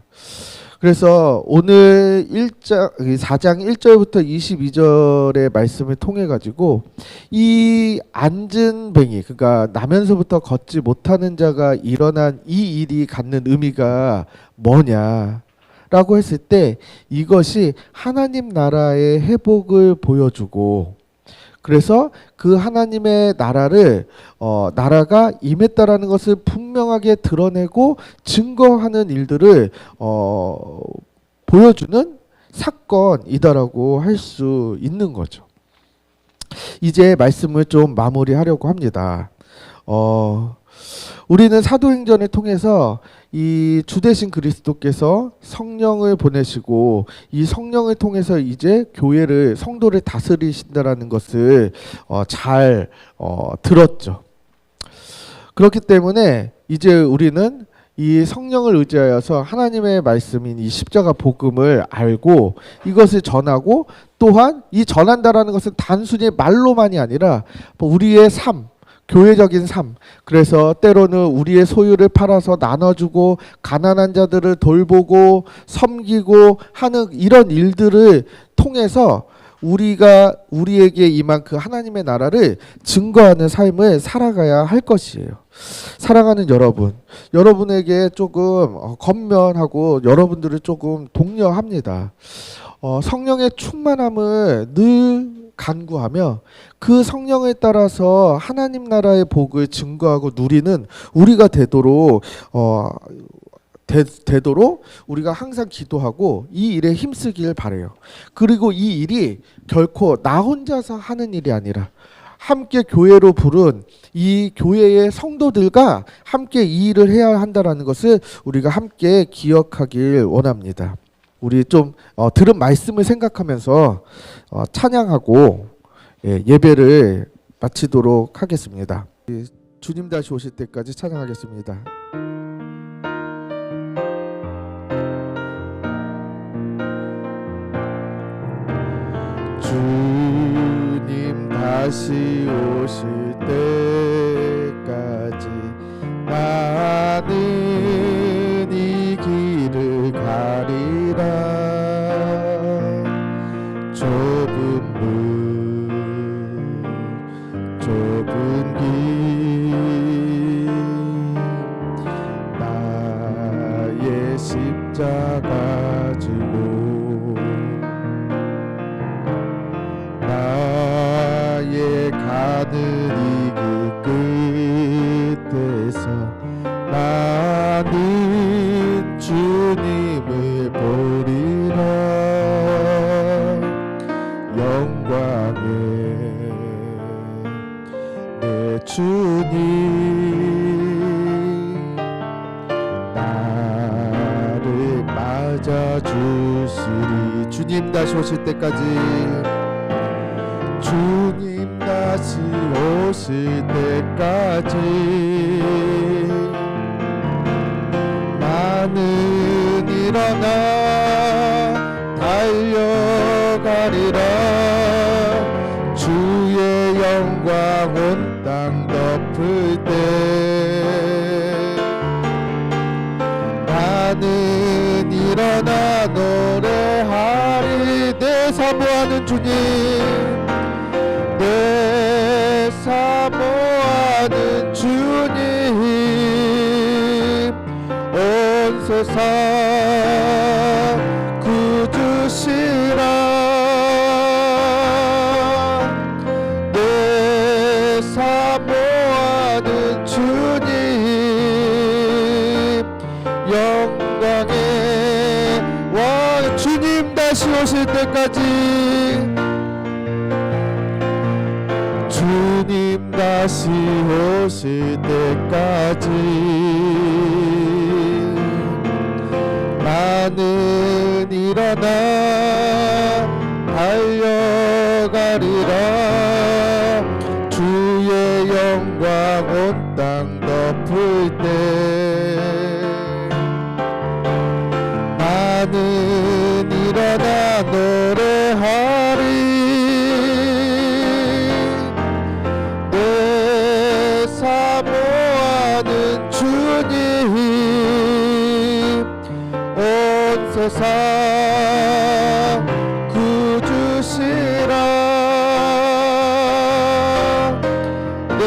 S1: 그래서 오늘 4장 1절부터 22절의 말씀을 통해 가지고 이 앉은뱅이, 그러니까 나면서부터 걷지 못하는 자가 일어난 이 일이 갖는 의미가 뭐냐 라고 했을 때 이것이 하나님 나라의 회복을 보여주고, 그래서 그 하나님의 나라가 임했다라는 것을 분명하게 드러내고 증거하는 일들을 보여주는 사건이다라고 할 수 있는 거죠. 이제 말씀을 좀 마무리하려고 합니다. 우리는 사도행전을 통해서 이 주되신 그리스도께서 성령을 보내시고 이 성령을 통해서 이제 교회를, 성도를 다스리신다라는 것을 잘 들었죠. 그렇기 때문에 이제 우리는 이 성령을 의지하여서 하나님의 말씀인 이 십자가 복음을 알고 이것을 전하고, 또한 이 전한다라는 것은 단순히 말로만이 아니라 우리의 삶, 교회적인 삶, 그래서 때로는 우리의 소유를 팔아서 나눠주고 가난한 자들을 돌보고 섬기고 하는 이런 일들을 통해서 우리에게 임한 그 하나님의 나라를 증거하는 삶을 살아가야 할 것이에요. 사랑하는 여러분에게 조금 권면하고 여러분들을 조금 독려합니다. 성령의 충만함을 늘 간구하며 그 성령에 따라서 하나님 나라의 복을 증거하고 누리는 우리가 되도록 우리가 항상 기도하고 이 일에 힘쓰길 바라요. 그리고 이 일이 결코 나 혼자서 하는 일이 아니라 함께 교회로 부른 이 교회의 성도들과 함께 이 일을 해야 한다는 것을 우리가 함께 기억하길 원합니다. 우리 좀 들은 말씀을 생각하면서 찬양하고 예배를 마치도록 하겠습니다. 주님 다시 오실 때까지 찬양하겠습니다. 주님 다시 오실 때까지 나는 이 길을 가리라. 좁은 문 좁은 길 나의 십자가 지고 나의 가는 이 길 끝에서 나는 주님을 보리라. 영광의 내 주님 나를 맞아주시리. 주님 다시 오실 때까지 주님 다시 오실 때까지 나는 일어나 달려가리라. 주의 영광 온 땅 덮을 때 나는 일어나 노래하리. 내 사모하는 주님 내 사모하는 주님 온 세상 구주시라. 내 사모하는 주님 영광의 왕. 주님 다시 오실 때까지 주님 다시 오실 때까지 나는 일어나 달려가리라. 주의 영광 온 땅 덮을 때 나는 일어나 노래하리. 사모하는 주님 온 세상 구주시라. 내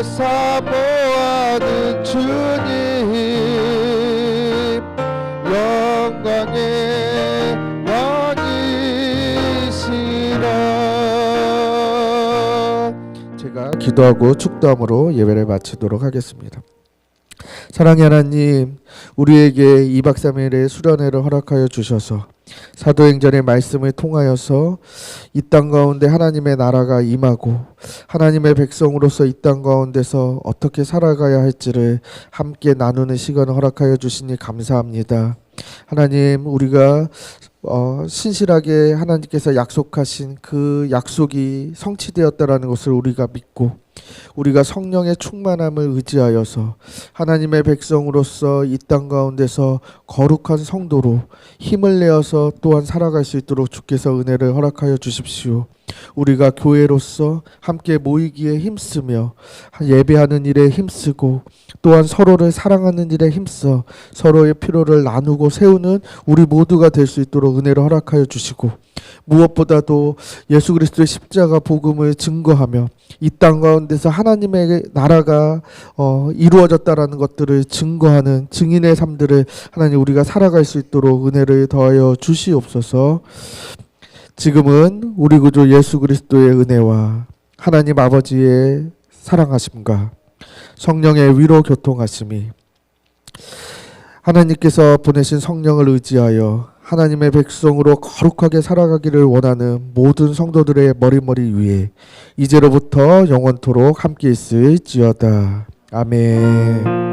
S1: 사모하는 주님 영광의 왕이시라. 제가 기도하고 축도함으로 예배를 마치도록 하겠습니다. 사랑의 하나님, 우리에게 2박 3일의 수련회를 허락하여 주셔서 사도행전의 말씀을 통하여서 이 땅 가운데 하나님의 나라가 임하고 하나님의 백성으로서 이 땅 가운데서 어떻게 살아가야 할지를 함께 나누는 시간을 허락하여 주시니 감사합니다. 하나님, 우리가 신실하게 하나님께서 약속하신 그 약속이 성취되었다라는 것을 우리가 믿고 우리가 성령의 충만함을 의지하여서 하나님의 백성으로서 이 땅 가운데서 거룩한 성도로 힘을 내어서 또한 살아갈 수 있도록 주께서 은혜를 허락하여 주십시오. 우리가 교회로서 함께 모이기에 힘쓰며 예배하는 일에 힘쓰고 또한 서로를 사랑하는 일에 힘써 서로의 필요를 나누고 세우는 우리 모두가 될 수 있도록 은혜를 허락하여 주시고, 무엇보다도 예수 그리스도의 십자가 복음을 증거하며 이 땅 가운데서 하나님의 나라가 이루어졌다라는 것들을 증거하는 증인의 삶들을 하나님 우리가 살아갈 수 있도록 은혜를 더하여 주시옵소서. 지금은 우리 구주 예수 그리스도의 은혜와 하나님 아버지의 사랑하심과 성령의 위로 교통하심이 하나님께서 보내신 성령을 의지하여 하나님의 백성으로 거룩하게 살아가기를 원하는 모든 성도들의 머리머리 위에 이제로부터 영원토록 함께 있을지어다. 아멘.